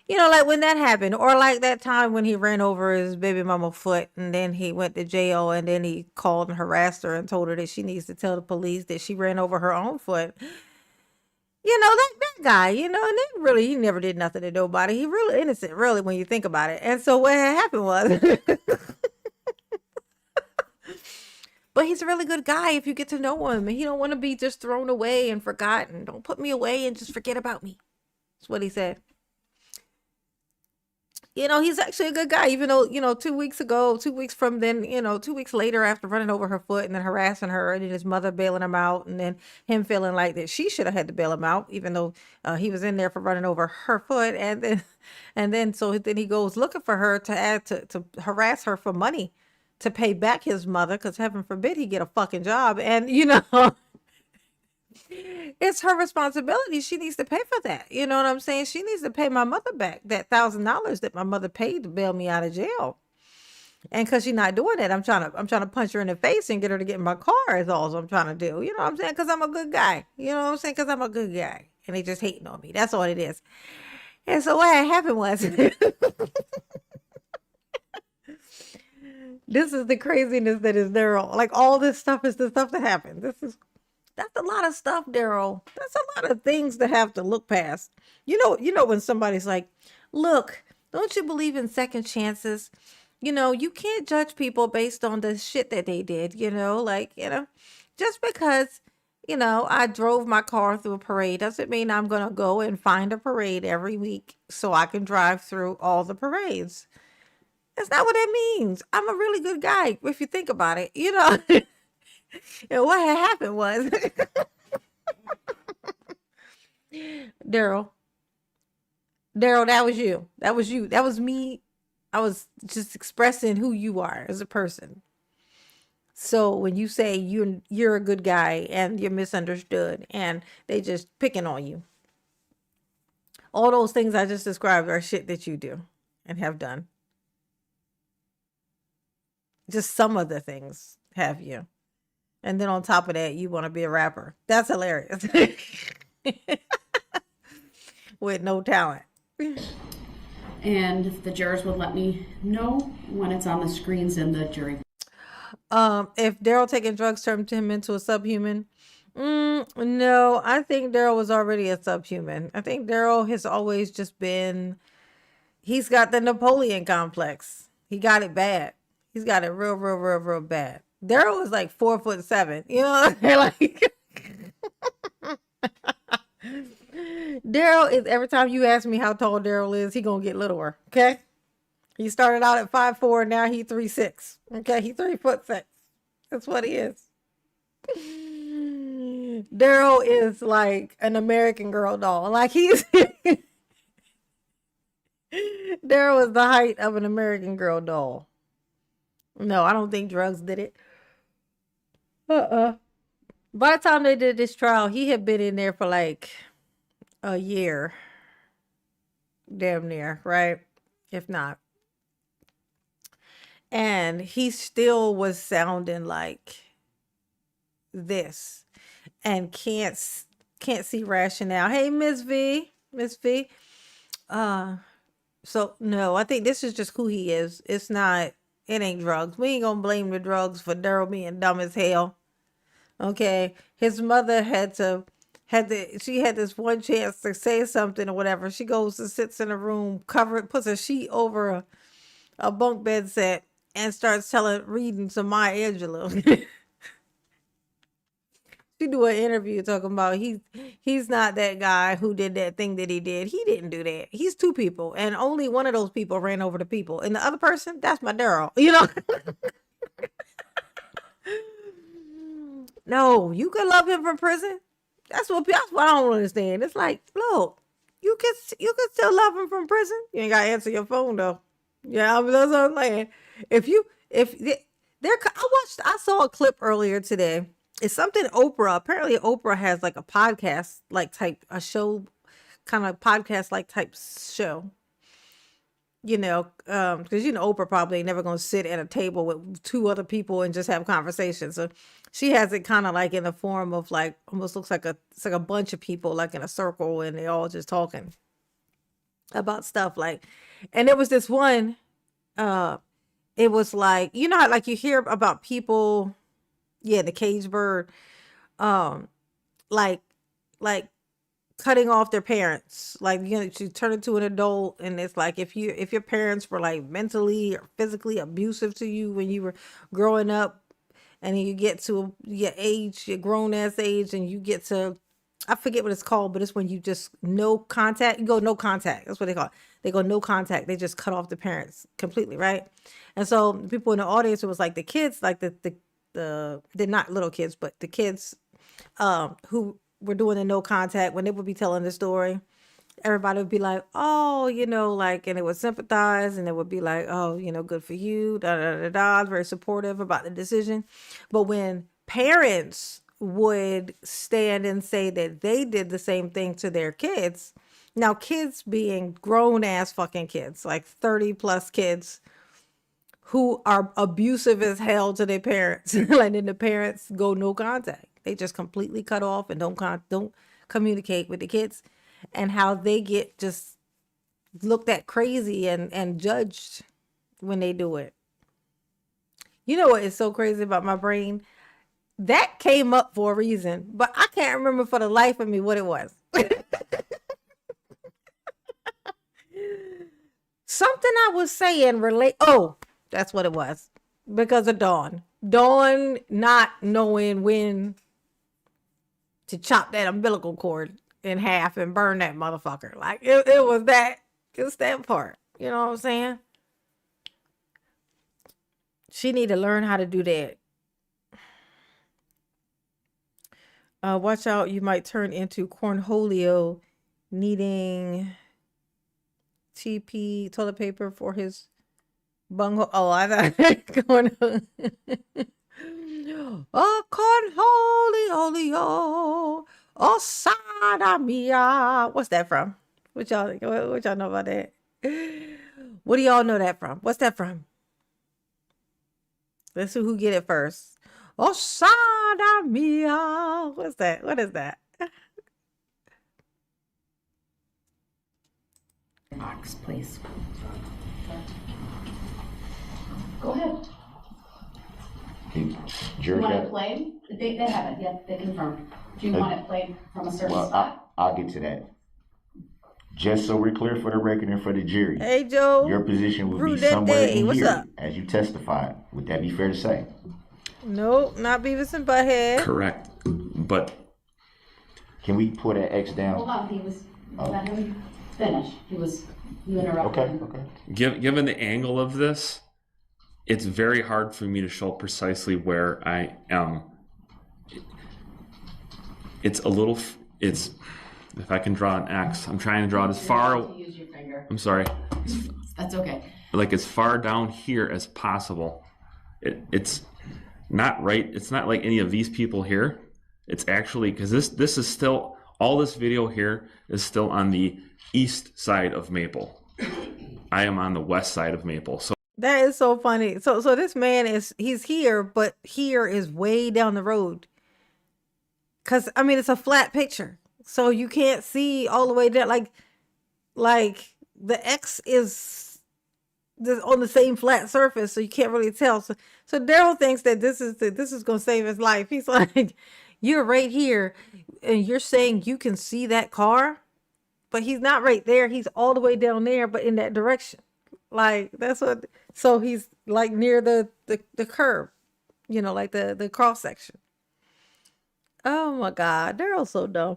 Like when that happened, or like that time when he ran over his baby mama foot and then he went to jail and then he called and harassed her and told her that she needs to tell the police that she ran over her own foot. That guy, and then really, he never did nothing to nobody. He really innocent, really, when you think about it. And so what had happened was... But he's a really good guy if you get to know him. And he don't want to be just thrown away and forgotten. Don't put me away and just forget about me. That's what he said. He's actually a good guy, even though, 2 weeks ago, 2 weeks from then, 2 weeks later after running over her foot and then harassing her and then his mother bailing him out and then him feeling like that she should have had to bail him out, even though he was in there for running over her foot. And then he goes looking for her to harass her for money to pay back his mother, because heaven forbid he get a fucking job. And, it's her responsibility. She needs to pay for that. You know what I'm saying? She needs to pay my mother back that $1,000 that my mother paid to bail me out of jail. And because she's not doing that, I'm trying to punch her in the face and get her to get in my car is all I'm trying to do. You know what I'm saying? Because I'm a good guy. You know what I'm saying? Because I'm a good guy. And they just hating on me. That's all it is. And so what had happened was... This is the craziness that is Daryl. Like, all this stuff is the stuff that happened. That's a lot of stuff, Daryl. That's a lot of things to have to look past. You know when somebody's like, look, don't you believe in second chances? You can't judge people based on the shit that they did, just because, I drove my car through a parade doesn't mean I'm going to go and find a parade every week so I can drive through all the parades. That's not what that means. I'm a really good guy, if you think about it. And what had happened was... Daryl, that was you. That was you. That was me. I was just expressing who you are as a person. So when you say you're a good guy and you're misunderstood and they just picking on you, all those things I just described are shit that you do and have done. Just some of the things have you. And then on top of that, you want to be a rapper. That's hilarious. With no talent. And if the jurors would let me know when it's on the screens in the jury. If Daryl taking drugs turned him into a subhuman, no, I think Daryl was already a subhuman. I think Daryl has always just been, he's got the Napoleon complex. He got it bad. He's got it real bad. Daryl is like 4'7". You know what I'm saying? Like, Daryl is, every time you ask me how tall Daryl is, he gonna get littler. Okay. He started out at 5'4", now he 3'6". Okay, he 3'6". That's what he is. Daryl is like an American Girl doll. Like he's Daryl is the height of an American Girl doll. No, I don't think drugs did it. By the time they did this trial, he had been in there for like a year. Damn near, right? If not. And he still was sounding like this and can't see rationale. Hey, Miss V. So no, I think this is just who he is. It ain't drugs. We ain't gonna blame the drugs for Daryl being dumb as hell. Okay. His mother she had this one chance to say something or whatever. She goes and sits in a room, puts a sheet over a bunk bed set and starts reading to Maya Angelou. She do an interview talking about he's not that guy who did that thing that he did. He didn't do that. He's two people, and only one of those people ran over the people, and the other person, that's my Daryl. You know. No, you could love him from prison. That's what I don't understand. It's like, look, you could still love him from prison. You ain't gotta answer your phone though. Yeah, that's what I'm saying. I saw a clip earlier today. It's something Oprah. Apparently, Oprah has like a podcast, like type a show, kind of podcast like type show. You know, because Oprah probably ain't never gonna sit at a table with two other people and just have conversations. So she has it kind of like in the form of like almost looks like it's like a bunch of people like in a circle and they all just talking about stuff like. And there was this one. It was like, you know how like you hear about people, the cage bird, like cutting off their parents, like you turn into an adult, and it's like if your parents were like mentally or physically abusive to you when you were growing up, and then you get to your age, your grown ass age, and you get to, I forget what it's called, but it's when you just no contact. You go no contact. That's what they call it. They go no contact. They just cut off the parents completely, right? And so the people in the audience, it was like the kids, like they're not little kids, but the kids who were doing the no contact, when they would be telling the story, everybody would be like, oh, like, and it would sympathize, and it would be like, oh, good for you, da da da da, very supportive about the decision. But when parents would stand and say that they did the same thing to their kids, now kids being grown ass fucking kids, like 30 plus kids who are abusive as hell to their parents, like then the parents go no contact. They just completely cut off and don't communicate with the kids, and how they get just looked at crazy and judged when they do it. You know what is so crazy about my brain? That came up for a reason, but I can't remember for the life of me what it was. Something I was saying that's what it was. Because of Dawn. Dawn not knowing when to chop that umbilical cord in half and burn that motherfucker. Like it was that. It's that part. You know what I'm saying? She need to learn how to do that. Watch out, you might turn into Cornholio needing TP toilet paper for his bunghole. Oh, I thought Cornholio. Oh, Cornholio. Oh, Sada Mia. What's that from? What y'all know about that? What do y'all know that from? What's that from? Let's see who get it first. Oh, Sada Sada mia. What's that? What is that? Box, please. Go ahead. The You jury want got it it? played? They haven't yet, they confirmed. Do you want it played from a certain Well, spot? I'll get to that. Just so we're clear for the record and for the jury, Hey, Joe. your position would be Rude that somewhere day. in What's here, up? as you testified. Would that be fair to say? Nope, not Beavis and Butthead. Correct. But Can we put an X down? Hold on, let him finish. You interrupted Okay, him. okay. given the angle of this, it's very hard for me to show precisely where I am. It's a little, it's, if I can draw an X, I'm trying to draw it as You're far, allowed to use your finger. I'm sorry, That's okay. like as far down here as possible. It's not right, it's not like any of these people here. It's actually, because this is still, all this video here is still on the east side of Maple. I am on the west side of Maple. So That is so funny. So this man he's here, but here is way down the road. Cause I mean it's a flat picture. So you can't see all the way down like the X is on the same flat surface, so you can't really tell. So Daryl thinks that this is gonna save his life. He's like, you're right here, and you're saying you can see that car, but he's not right there. He's all the way down there, but in that direction. Like that's what. So he's like near the curb, like the cross section. Oh my God, Daryl's so dumb.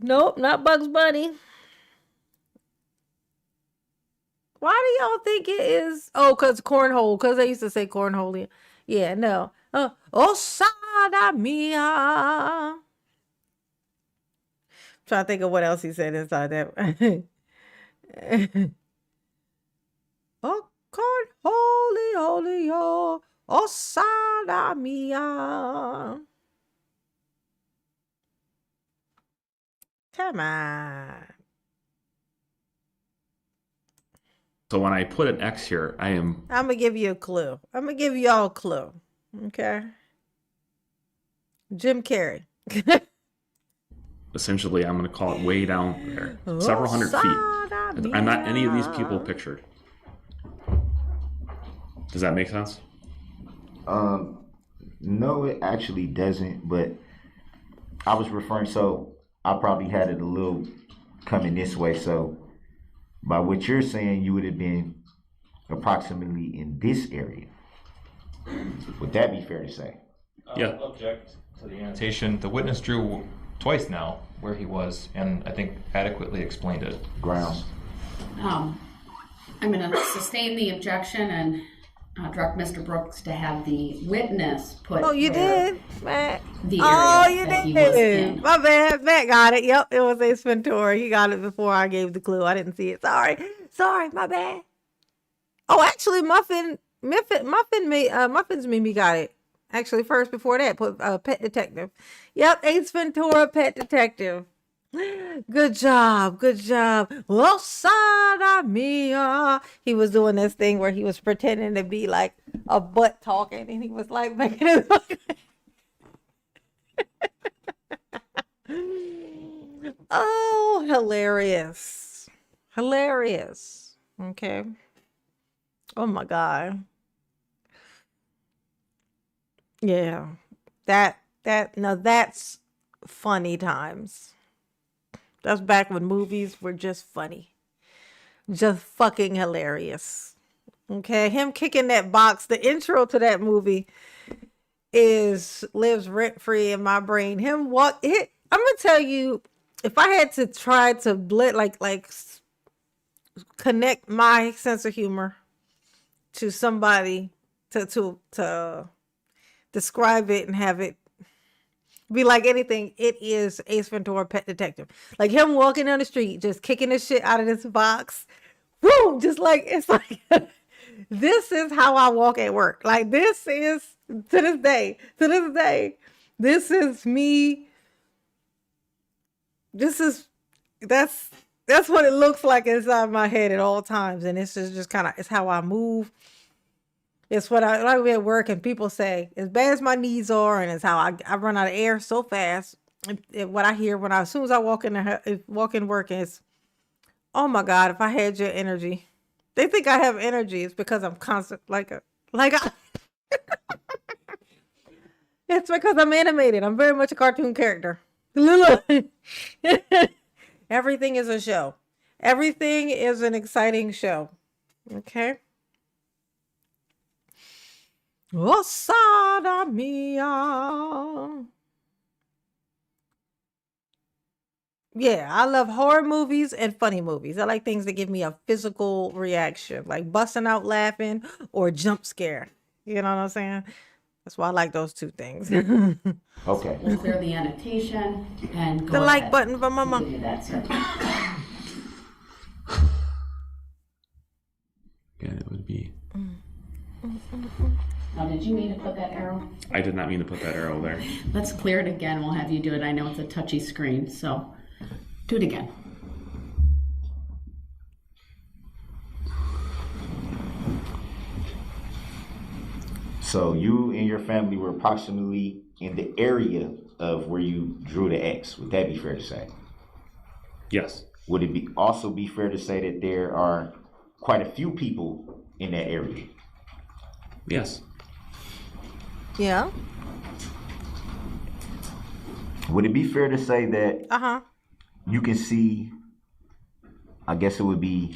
Nope, not Bugs Bunny. Why do y'all think it is? Oh, cause cornhole. Cause they used to say cornhole. Yeah, no. Oh, sada mia. Trying to think of what else he said inside that. Oh, cornhole, holy, oh, sada mia. Come on. when I put an X here, I'm gonna give you a clue. I'm gonna give y'all a clue. Okay. Jim Carrey. essentially, I'm going to call it way down there, several hundred feet. I'm not any of these people pictured. Does that make sense? No, it actually doesn't, but I was referring, so I probably had it a little coming this way. So by what you're saying, you would have been approximately in this area. Would that be fair to say? Yeah. Object to the annotation. The witness drew twice now where he was, and I think adequately explained it. Grounds. I'm going to sustain the objection and direct Mr. Brooks to have the witness put. Oh, you did, Matt. The area Oh, you that he was did. in. My bad. Matt got it. Yep, it was Ace Ventura. He got it before I gave the clue. I didn't see it. Sorry, my bad. Oh, actually, Muffin's Mimi got it. Actually, first before that, put Pet Detective. Yep, Ace Ventura, Pet Detective. Good job. Well, sada mia. He was doing this thing where he was pretending to be like a butt talking, and he was like making it look. Oh, hilarious. Okay. Oh my God. Yeah. Now that's funny times. That's back when movies were just funny. Just fucking hilarious. Okay. Him kicking that box, the intro to that movie lives rent free in my brain. I'm gonna tell you, if I had to try to connect my sense of humor to somebody to describe it and have it be like anything, it is Ace Ventura, Pet Detective. Like him walking down the street, just kicking the shit out of this box. Boom! Just like, it's like, this is how I walk at work. Like this is, to this day, this is me. That's what it looks like inside my head at all times. And this is just kind of, it's how I move. It's what I like at work, and people say, as bad as my knees are, and it's how I run out of air so fast. What I hear as soon as I walk in work is, oh my God, if I had your energy. They think I have energy. It's because I'm constant, it's because I'm animated. I'm very much a cartoon character. Everything is a show. Everything is an exciting show. Okay. Osada mia. Yeah, I love horror movies and funny movies. I like things that give me a physical reaction, like busting out laughing or jump scare. You know what I'm saying? That's why I like those two things. Okay. We'll clear the annotation and go The like ahead button for mama. and do that, sir. Again, it would be. Now, did you mean to put that arrow? I did not mean to put that arrow there. Let's clear it again. We'll have you do it. I know it's a touchy screen, so do it again. So you and your family were approximately in the area of where you drew the X. Would that be fair to say? Yes. Would it also be fair to say that there are quite a few people in that area? Yes. Yeah. Would it be fair to say that you can see, I guess it would be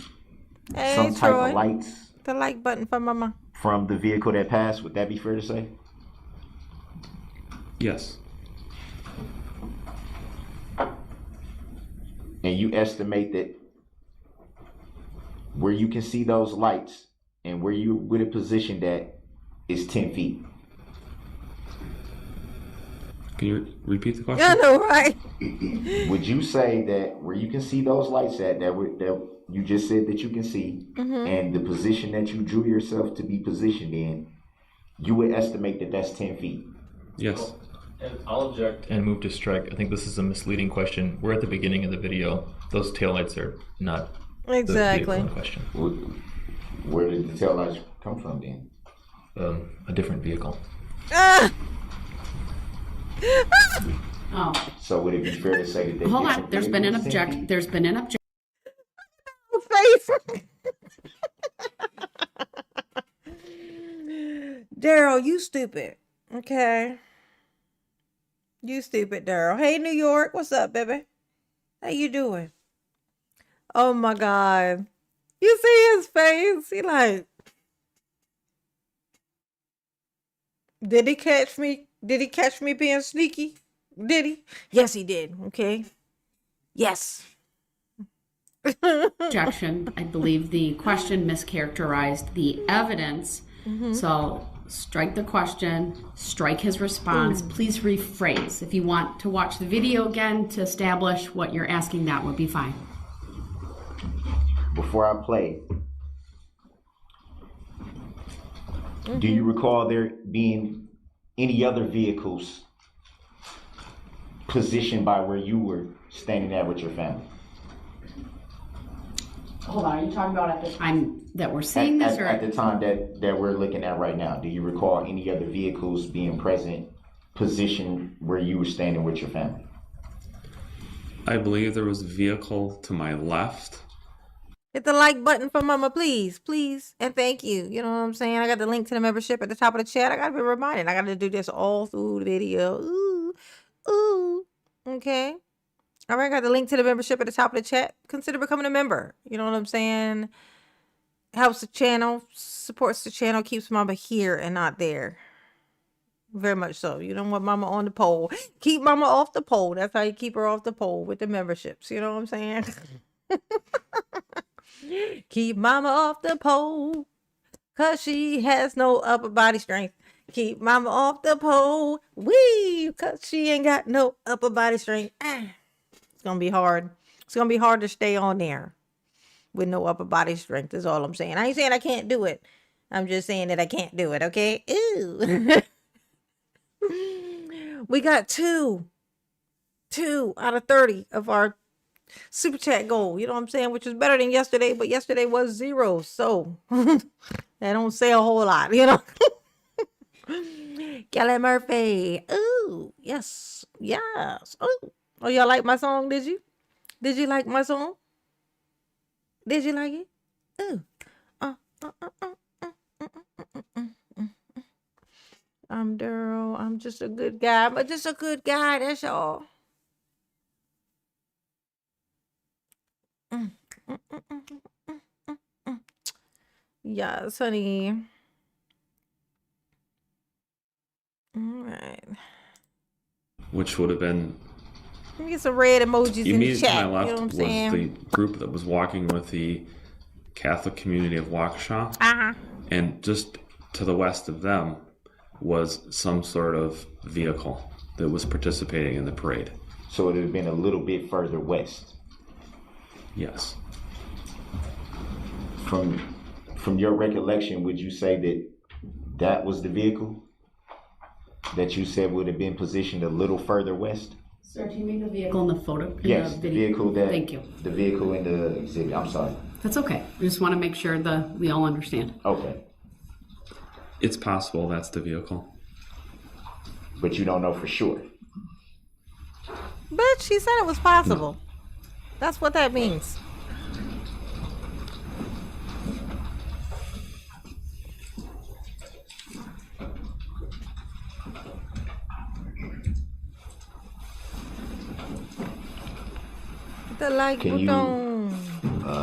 some type Troy. of lights The like button for mama. from the vehicle that passed? Would that be fair to say? Yes. And you estimate that where you can see those lights and where you would have positioned that is 10 feet. Can you repeat the question? Yeah, I know, right? Would you say that where you can see those lights at, that you just said that you can see, and the position that you drew yourself to be positioned in, you would estimate that that's 10 feet? Yes. And I'll object and move to strike. I think this is a misleading question. We're at the beginning of the video. Those taillights are not Exactly. the vehicle in question. Where did the tail lights come from then? A different vehicle. Ah! Oh, So would it be fair to say that they hold on. different There's been an vehicles 10 objection. feet? There's been an objection. Face. Daryl, you stupid. Okay. You stupid, Daryl. Hey, New York. What's up, baby? How you doing? Oh, my God. You see his face? He like, did he catch me? Did he catch me being sneaky? Did he? Yes, he did. Okay. Yes. Objection. I believe the question mischaracterized the evidence. So strike the question, strike his response. Please rephrase. If you want to watch the video again to establish what you're asking, that would be fine. Before I play, do you recall there being any other vehicles positioned by where you were standing at with your family? Hold on, are you talking about at the time that we're seeing this, or At the time that we're looking at right now, do you recall any other vehicles being present, positioned where you were standing with your family? I believe there was a vehicle to my left. Hit the like button for mama, please, please, and thank you. You know what I'm saying? I got the link to the membership at the top of the chat. I gotta be reminded. I gotta do this all through the video. Ooh, ooh. Okay. All right, got the link to the membership at the top of the chat. Consider becoming a member. You know what I'm saying? Helps the channel, supports the channel, keeps mama here and not there. Very much so. You don't want mama on the pole. Keep mama off the pole. That's how you keep her off the pole, with the memberships. You know what I'm saying? Keep mama off the pole, 'cause she has no upper body strength. Keep mama off the pole, wee, 'cause she ain't got no upper body strength. It's gonna be hard. It's gonna be hard to stay on there with no upper body strength, is all I'm saying. I ain't saying I can't do it. I'm just saying that I can't do it, okay? Ooh. We got two out of 30 of our super chat goal, you know what I'm saying? Which is better than yesterday, but yesterday was 0. So that That don't say a whole lot, you know. Kelly Murphy. Ooh, yes, yes. Ooh. Oh, y'all like my song? Did you? Did you like my song? Did you like it? Ooh. Uh, uh, uh, uh, uh, uh, uh, uh, uh. I'm Daryl. I'm just a good guy. But just a good guy. That's all. Mm, mm, mm, mm, mm, mm, mm. Yes, honey. All right. Which would have been Let me get some red emojis in the immediately to chat. my You know left what I'm was saying? the group that was walking with the Catholic community of Waukesha, Uh-huh. and just to the west of them was some sort of vehicle that was participating in the parade. So it would have been a little bit further west. Yes. From your recollection, would you say that that was the vehicle that you said would have been positioned a little further west? Sir, do you mean the vehicle in the photo? Yes, the the video? vehicle that. Thank you. The vehicle in the exhibit. I'm sorry. That's okay. I just want to make sure we all understand. Okay, It's possible that's the vehicle. but you don't know for sure. But she said it was possible. That's what that means. The like Can you, button.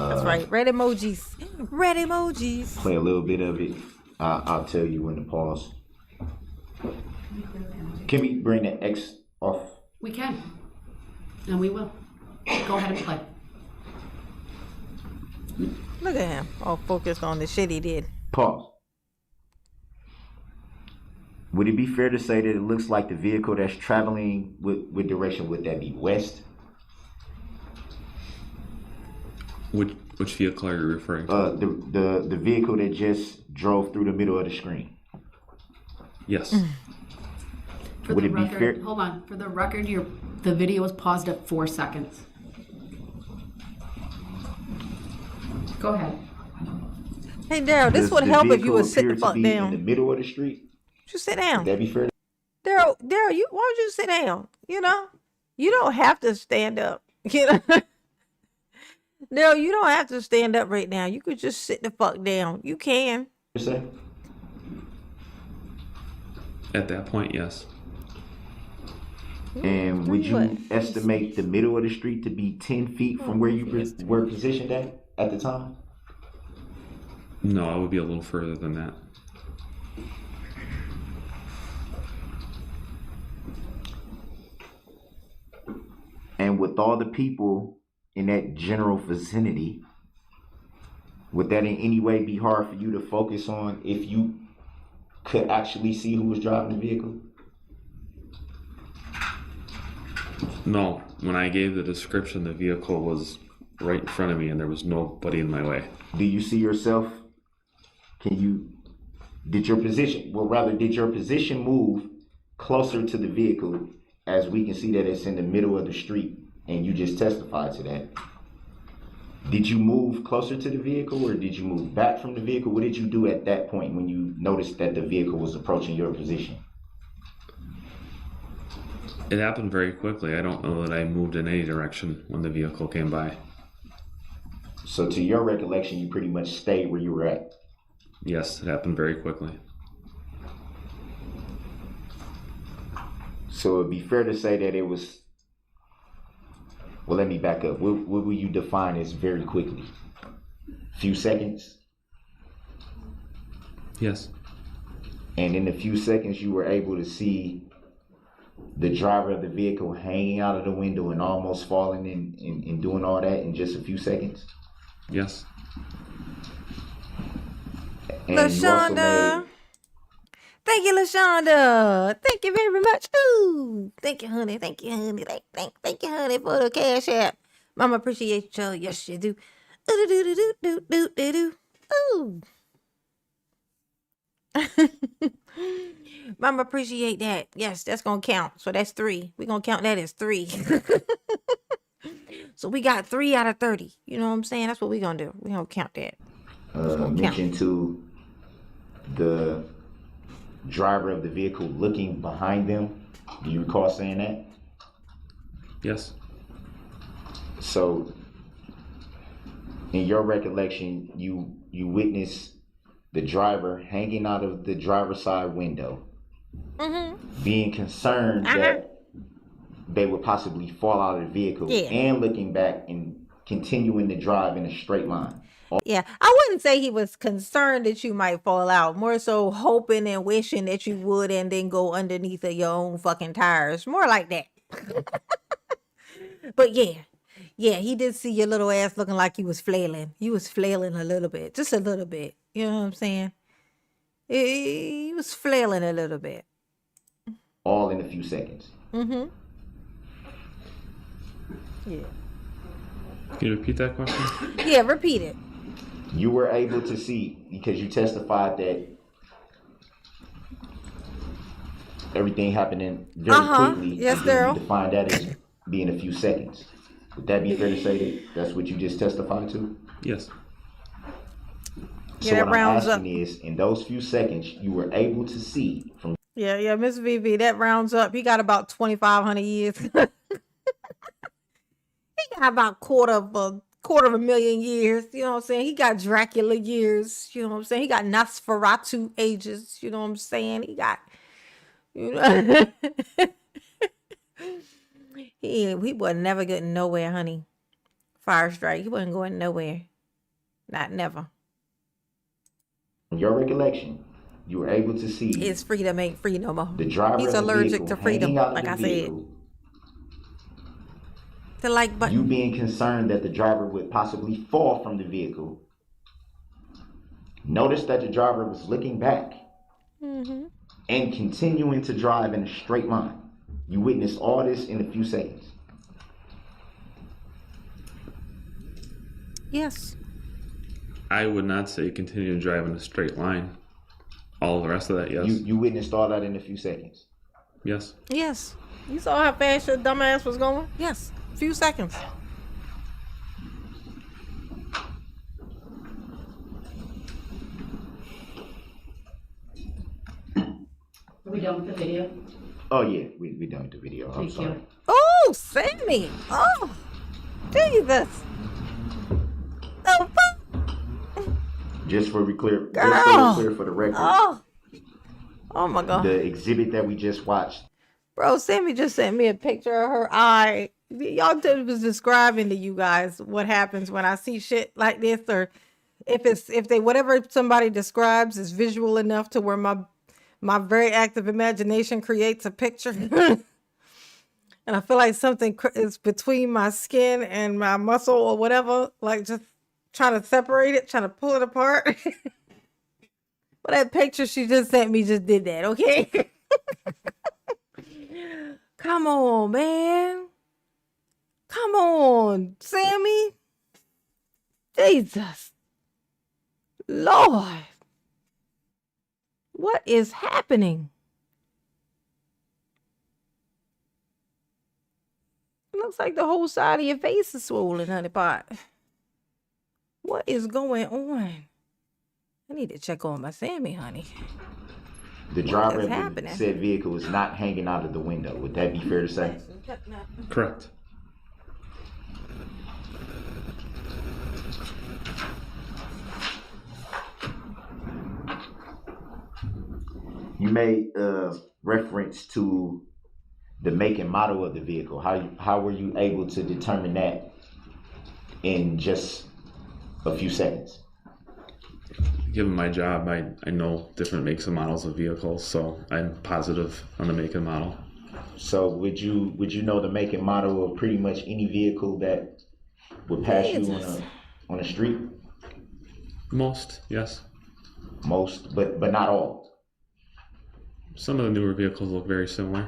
That's right. Red emojis. Red emojis. Play a little bit of it. I'll tell you when to pause. Can we bring the X off? We can. And we will. Go ahead and play. Look at him. All focused on the shit he did. Pause. Would it be fair to say that it looks like the vehicle that's traveling with direction, would that be west? Which vehicle are you referring to? The vehicle that just drove through the middle of the screen. Yes. For Would the it be record, fair- hold on. For the record, the video was paused at 4 seconds. Go ahead. Hey, Daryl, this Does would the help if you vehicle would sit the appear to fuck be in the down. middle of the street? Just sit Would down. that be fair? Daryl, why don't you sit down? You know? You don't have to stand up. You know? Daryl, you don't have to stand up right now. You could just sit the fuck down. You can. To say? At that point, yes. And would you What? estimate the middle of the street to be 10 feet from where you were positioned at the time? No, I would be a little further than that. And with all the people in that general vicinity, would that in any way be hard for you to focus on if you could actually see who was driving the vehicle? No, when I gave the description, the vehicle was right in front of me and there was nobody in my way. Do you see yourself? Did your position move closer to the vehicle, as we can see that it's in the middle of the street and you just testified to that? Did you move closer to the vehicle or did you move back from the vehicle? What did you do at that point when you noticed that the vehicle was approaching your position? It happened very quickly. I don't know that I moved in any direction when the vehicle came by. So to your recollection, you pretty much stayed where you were at. Yes, it happened very quickly. So it'd be fair to say that it was, well, let me back up. What will you define as very quickly? Few seconds? Yes. And in a few seconds, you were able to see the driver of the vehicle hanging out of the window and almost falling and doing all that in just a few seconds? Yes. And you also LaShonda. made, Thank you, LaShonda. Thank you very much. Ooh. Thank you, honey. Thank you, honey. Thank you, honey, for the cash app. Mama appreciate you. Yes, you do. Ooh. Ooh. Mama appreciate that. Yes, that's gonna count. So that's 3. We're gonna count that as 3. So we got 3 out of 30. You know what I'm saying? That's what we're gonna do. We're gonna count that. mention to the driver of the vehicle looking behind them. Do you recall saying that? Yes. So, in your recollection, you witnessed the driver hanging out of the driver's side window, being concerned that they would possibly fall out of the vehicle, and looking back and continuing to drive in a straight line. Yeah, I wouldn't say he was concerned that you might fall out. More so hoping and wishing that you would and then go underneath of your own fucking tires. More like that. But yeah, he did see your little ass looking like you was flailing. You was flailing a little bit. Just a little bit. You know what I'm saying? He was flailing a little bit. All in a few seconds. Yeah. Can you repeat that question? Yeah, repeat it. You were able to see, because you testified that everything happening very quickly. Yes, and then Daryl. you define that as being a few seconds. Would that be fair to say that that's what you just testified to? Yes. Yeah, So that what I'm rounds asking up. is, in those few seconds, you were able to see from Yeah, Miss VV, that rounds up. He got about 2,500 years. He got about quarter of a million years. You know what I'm saying? He got Dracula years. You know what I'm saying? He got Nosferatu ages. You know what I'm saying? He got, you know, he wasn't never getting nowhere, honey. Fire strike. He wasn't going nowhere. Not never. your recollection. You were able to see His freedom ain't free no more. the driver He's of the allergic vehicle to freedom, hanging out of like the I said. vehicle, The like button. you being concerned that the driver would possibly fall from the vehicle. Notice that the driver was looking back and continuing to drive in a straight line. You witnessed all this in a few seconds. Yes. I would not say continue to drive in a straight line. All the rest of that, yes. You witnessed all that in a few seconds. Yes. Yes. You saw how fast your dumbass was going? Yes. A few seconds. Are we done with the video? Oh yeah, we done with the video. I'm Thank sorry. you. Oh, Sammy. Oh, Jesus. Oh, fuck. Just so we're clear for the record, Oh my God. the exhibit that we just watched. Bro, Sammy just sent me a picture of her eye. Y'all was describing to you guys what happens when I see shit like this, or if they whatever somebody describes is visual enough to where my very active imagination creates a picture. And I feel like something is between my skin and my muscle or whatever, like just trying to separate it, trying to pull it apart. But that picture she just sent me just did that, okay? Come on, man. Come on, Sammy. Jesus. Lord. What is happening? It looks like the whole side of your face is swollen, honey pot. What is going on? I need to check on my Sammy, honey. The driver is of the happening? said vehicle is not hanging out of the window. Would that be fair to say? Correct. You made reference to the make and model of the vehicle. How were you able to determine that in just a few seconds? Given my job, I know different makes and models of vehicles, so I'm positive on the make and model. So would you know the make and model of pretty much any vehicle that would pass you on a street? Most, yes. Most, but not all. Some of the newer vehicles look very similar.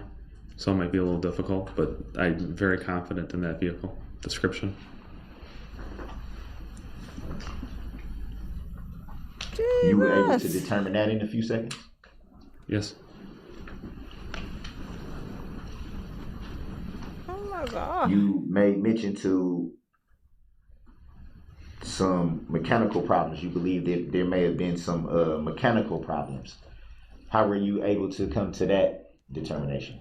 Some might be a little difficult, but I'm very confident in that vehicle description. You were able to determine that in a few seconds? Yes. Oh my God. You made mention to some mechanical problems. You believe that there may have been some mechanical problems. How were you able to come to that determination?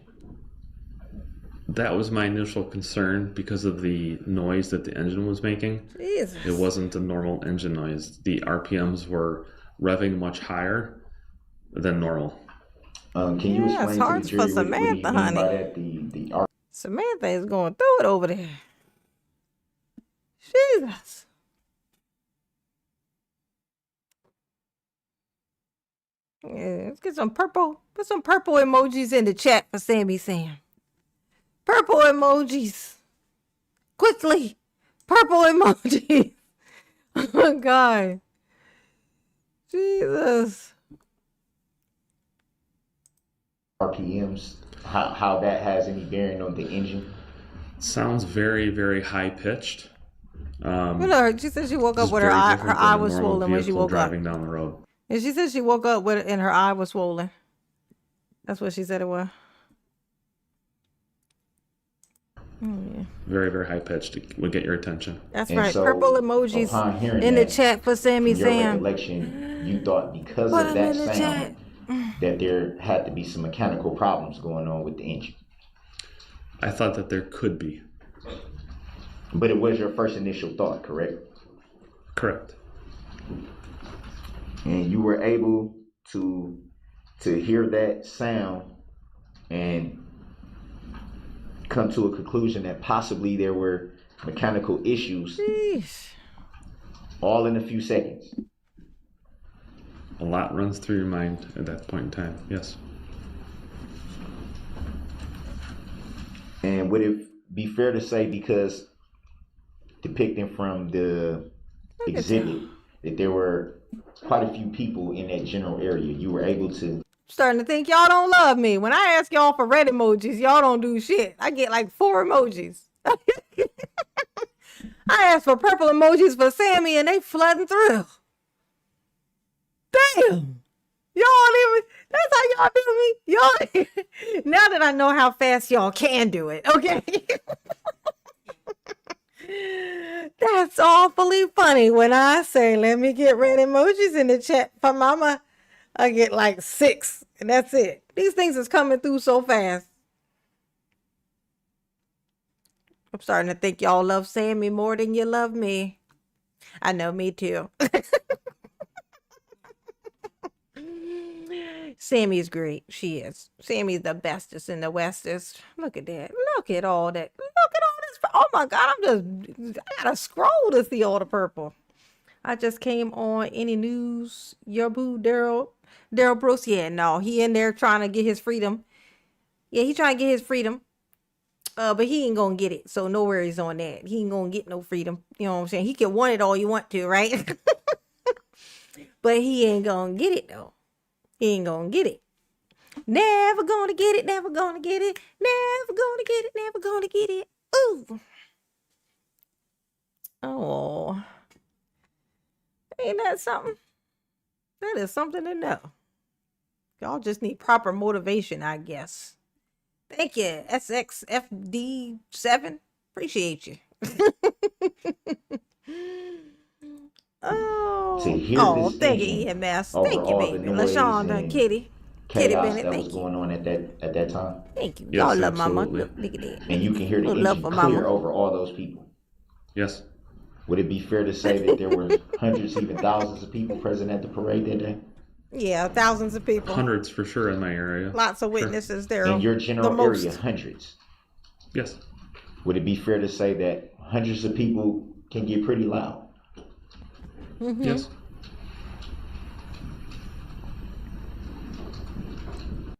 That was my initial concern because of the noise that the engine was making. Jesus. It wasn't a normal engine noise. The RPMs were revving much higher than normal. Can you Yeah, it's explain to hard the for jury what do you Samantha, mean by honey. that? The Samantha is going through it over there. Jesus. Yeah, let's get some purple. Put some purple emojis in the chat for Sammy Sam. Purple emojis. Quickly. Purple emojis. Oh my God. Jesus. RPMs, how that has any bearing on the engine? Sounds very, very high pitched. You know, she said she woke up Just with very her different eye than a was normal swollen when she vehicle woke up. driving down the road. And she said she woke up with it and her eye was swollen. That's what she said it was. Oh, yeah. Very, very high pitched. It would get your attention. That's And right. so, Purple emojis upon hearing in the that, chat for Sammy From your Sam. recollection, you thought because Put of 'em that in the sound that there had to be some mechanical problems going on with the engine. I thought that there could be. But it was your first initial thought, correct? Correct. And you were able to hear that sound and come to a conclusion that possibly there were mechanical issues Sheesh. all in a few seconds. A lot runs through your mind at that point in time. Yes. And would it be fair to say, because depicting from the exhibit, that there were quite a few people in that general area, you were able to... Starting to think y'all don't love me. When I ask y'all for red emojis, y'all don't do shit. I get like 4 emojis. I asked for purple emojis for Sammy and they flooding through. Damn. Y'all even, that's how y'all do me. Y'all, now that I know how fast y'all can do it, okay? That's awfully funny when I say, let me get red emojis in the chat for mama. I get like 6 and that's it. These things is coming through so fast. I'm starting to think y'all love Sammy more than you love me. I know, me too. Sammy's great. She is. Sammy's the bestest in the westest. Look at that. Look at all that. Look at all this. Oh my God. I gotta scroll to see all the purple. I just came on Any News. Your boo, Darrell Bruce. Yeah, no. He in there trying to get his freedom. Yeah, he trying to get his freedom. But he ain't gonna get it. So no worries on that. He ain't gonna get no freedom. You know what I'm saying? He can want it all you want to, right? But he ain't gonna get it though. He ain't gonna get it. Never gonna get it. Never gonna get it. Never gonna get it. Never gonna get it. Ooh. Oh. Ain't that something? That is something to know. Y'all just need proper motivation, I guess. Thank you, SXFD7. Appreciate you. To hear Oh, this thank thing you, EMS. over Thank you, all the baby. noise LaShonda, and Kitty chaos Bennett, that thank was you. going on at that time. Thank you. Yes, Y'all love mama. absolutely. Look at that. And you can hear the Little love engine for clear mama. over all those people. Yes. Would it be fair to say that there were hundreds, even thousands of people present at the parade that day? Yeah, thousands of people. Hundreds for sure in my area. Lots of Sure. witnesses there. In your The general most. area, hundreds. Yes. Would it be fair to say that hundreds of people can get pretty loud? Yes.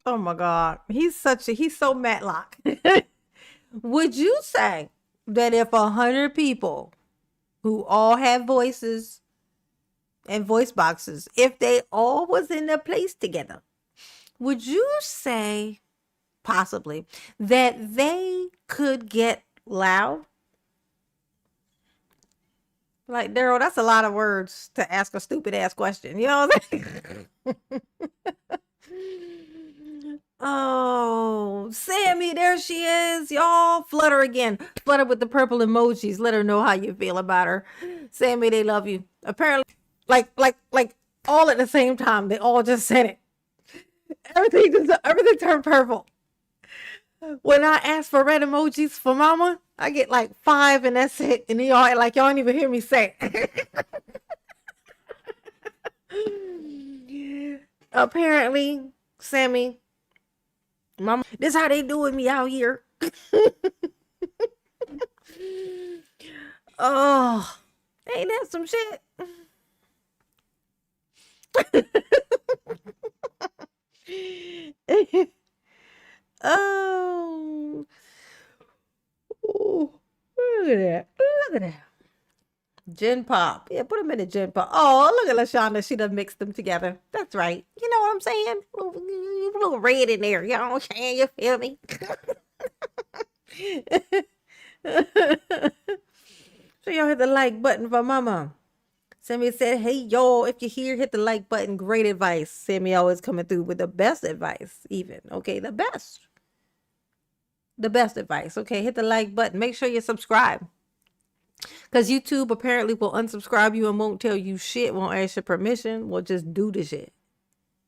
Oh my God. He's so Matlock. Would you say that if 100 people who all have voices and voice boxes, if they all was in a place together, would you say possibly that they could get loud? Like, Darrell, that's a lot of words to ask a stupid ass question. You know what I'm saying? Oh, Sammy, there she is. Y'all flutter again. Flutter with the purple emojis. Let her know how you feel about her. Sammy, they love you. Apparently, like all at the same time. They all just said it. Everything turned purple. When I ask for red emojis for mama, I get like 5 and that's it. And y'all don't even hear me say it. Apparently, Sammy, mama, this how they doing me out here. Oh, ain't that some shit? Oh, ooh, look at that. Look at that. Gin Pop. Yeah, put them in the Gin Pop. Oh, look at LaShonda. She done mixed them together. That's right. You know what I'm saying? A little red in there. You know what I'm saying? You feel me? So y'all hit the like button for mama. Sammy said, hey, y'all, if you're here, hit the like button. Great advice. Sammy always coming through with the best advice, even. Okay, the best. The best advice. Okay, hit the like button. Make sure you subscribe. Because YouTube apparently will unsubscribe you and won't tell you shit, won't ask your permission, will just do the shit.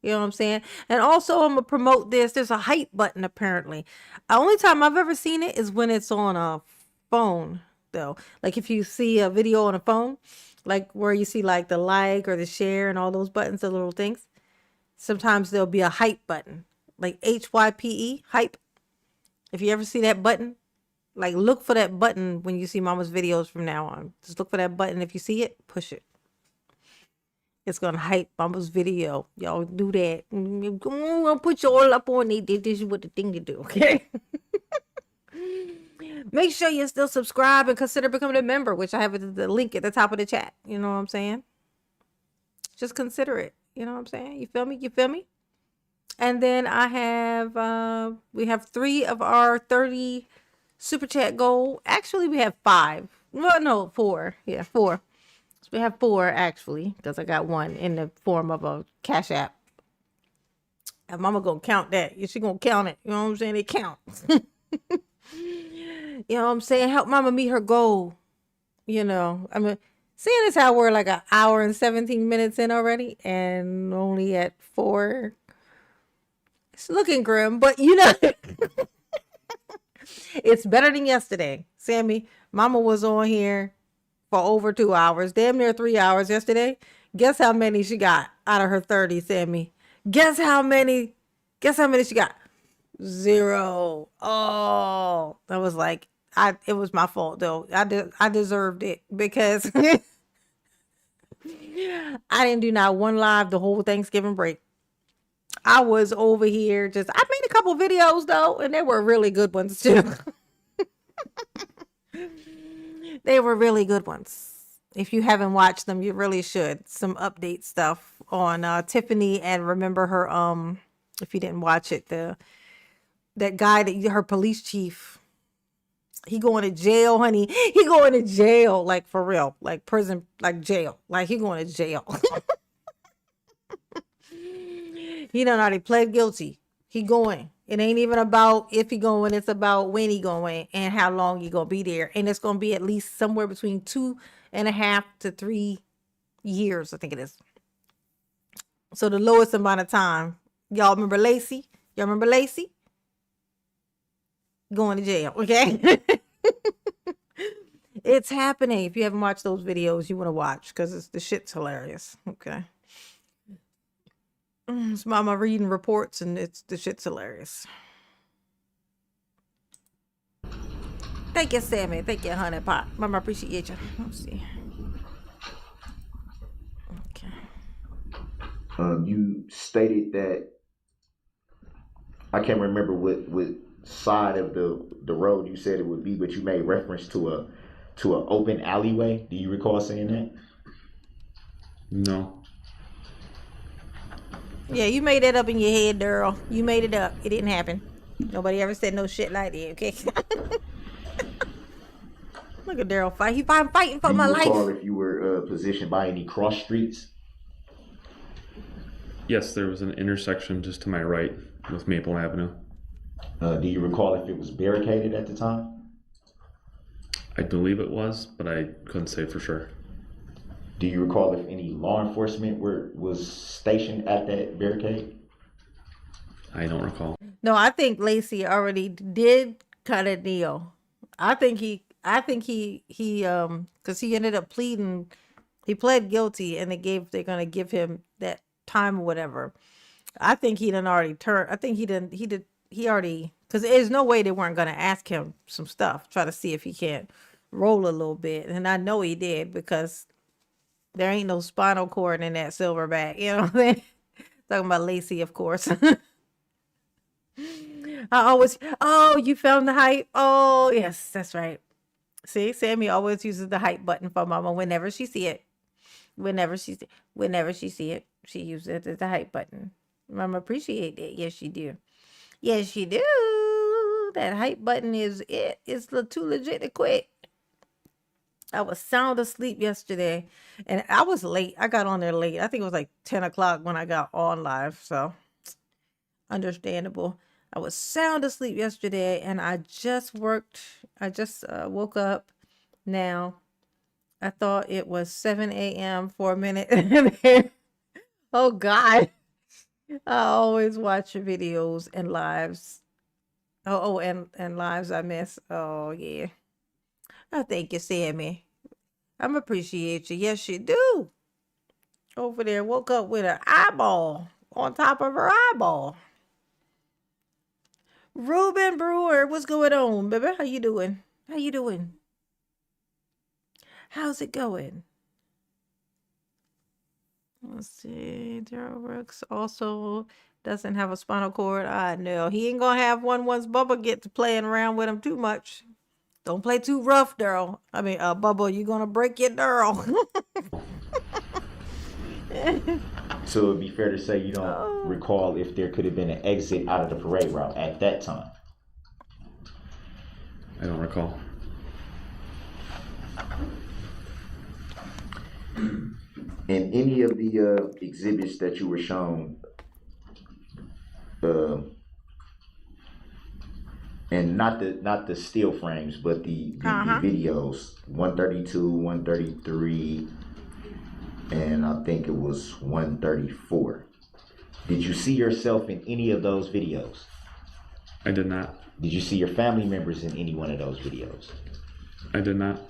You know what I'm saying? And also, I'm going to promote this. There's a hype button, apparently. The only time I've ever seen it is when it's on a phone, though. Like if you see a video on a phone, like where you see like the like or the share and all those buttons, the little things. Sometimes there'll be a hype button, like HYPE, hype. If you ever see that button, like look for that button when you see mama's videos from now on. Just look for that button. If you see it, push it. It's going to hype mama's video. Y'all do that. I'll put you all up on it. This is what the thing to do, okay? Make sure you still subscribe and consider becoming a member, which I have the link at the top of the chat. You know what I'm saying? Just consider it. You know what I'm saying? You feel me? You feel me? And then I have, we have 3 of our 30 super chat goal. Actually, we have 5. Well, no, 4. Yeah, 4. So we have 4 actually, because I got 1 in the form of a Cash App. And mama gonna count that. She gonna count it. You know what I'm saying? It counts. You know what I'm saying? Help mama meet her goal. You know, I mean, seeing as how we're like an hour and 17 minutes in already and only at 4. It's looking grim, but you know, it's better than yesterday. Sammy, mama was on here for over 2 hours, damn near 3 hours yesterday. Guess how many she got out of her 30, Sammy? Guess how many she got? 0. Oh, that was like, it was my fault though. I deserved it because I didn't do not one live the whole Thanksgiving break. I was over here I made a couple videos though, and they were really good ones too. They were really good ones. If you haven't watched them, you really should. Some update stuff on Tiffany, and remember her, if you didn't watch it, that guy her police chief, he going to jail, honey. He going to jail, like for real, like prison, like jail, like he going to jail. He done already pled guilty. He going. It ain't even about if he going, it's about when he going and how long he gonna be there. And it's gonna be at least somewhere between 2.5 to 3 years, I think it is. So the lowest amount of time. Y'all remember Lacey? Y'all remember Lacey? Going to jail, okay? It's happening. If you haven't watched those videos, you want to watch because the shit's hilarious, okay? It's mama reading reports and the shit's hilarious. Thank you, Sammy. Thank you, honey pot. Mama, appreciate you. Let's see. Okay. You stated that, I can't remember what side of the road you said it would be, but you made reference to an open alleyway. Do you recall saying that? No. Yeah, you made that up in your head, Darrell. You made it up. It didn't happen. Nobody ever said no shit like that, okay? Look at Darrell fight. I'm fighting for my life. Do you recall if you were positioned by any cross streets? Yes, there was an intersection just to my right with Maple Avenue. Do you recall if it was barricaded at the time? I believe it was, but I couldn't say for sure. Do you recall if any law enforcement was stationed at that barricade? I don't recall. No, I think Lacey already did cut a deal. Because he ended up pleading, he pled guilty, and they're gonna give him that time or whatever. I think he done already turned. I think he already, because there's no way they weren't gonna ask him some stuff, try to see if he can't roll a little bit, and I know he did because there ain't no spinal cord in that silverback. You know what I'm saying? Talking about Lacey, of course. Oh, you found the hype. Oh, yes, that's right. See, Sammy always uses the hype button for Mama whenever she see it. Whenever she see it, she uses it as the hype button. Mama appreciate it. Yes, she do. Yes, she do. That hype button is it. It's too legit to quit. I was sound asleep yesterday, and I was late. I got on there late. I think it was like 10 o'clock when I got on live, so understandable. I was sound asleep yesterday, and I just woke up now. I thought it was 7 a.m. for a minute. Oh, God. I always watch your videos and lives. And lives I miss. Oh, yeah. I thank you, Sammy. I'm appreciate you. Yes, you do. Over there, woke up with an eyeball on top of her eyeball. Ruben Brewer, what's going on, baby? How you doing? How you doing? How's it going? Let's see. Darrell Brooks also doesn't have a spinal cord. I know. He ain't gonna have one once Bubba get to playing around with him too much. Don't play too rough, Darrell. I mean, Bubba, you're gonna break your Darrell. So it'd be fair to say you don't recall if there could have been an exit out of the parade route at that time. I don't recall. In any of the exhibits that you were shown, and not the still frames, but the videos, 132, 133, and I think it was 134. Did you see yourself in any of those videos? I did not. Did you see your family members in any one of those videos? I did not.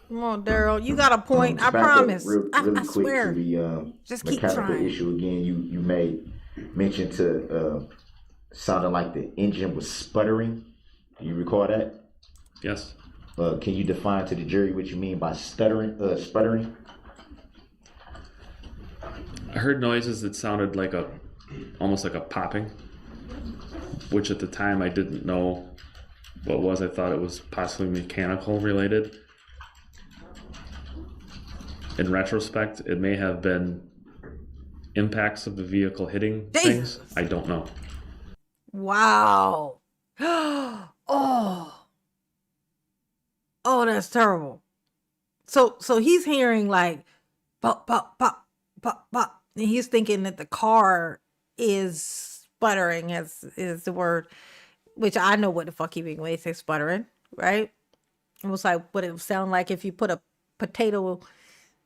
Come on, Darrell. You got a point. I promise. I quick swear. To the just keep mechanical trying. issue again. You made mention to sounding like the engine was sputtering. Do you recall that? Yes. Can you define to the jury what you mean by sputtering? I heard noises that sounded like almost like a popping, which at the time I didn't know what was. I thought it was possibly mechanical related. In retrospect, it may have been impacts of the vehicle hitting things. I don't know. Wow. Oh, that's terrible. So he's hearing like pop, pop, pop, pop, pop. And he's thinking that the car is sputtering is the word, which I know what the fuck he mean when they say sputtering, right? It was like what it would sound like if you put a potato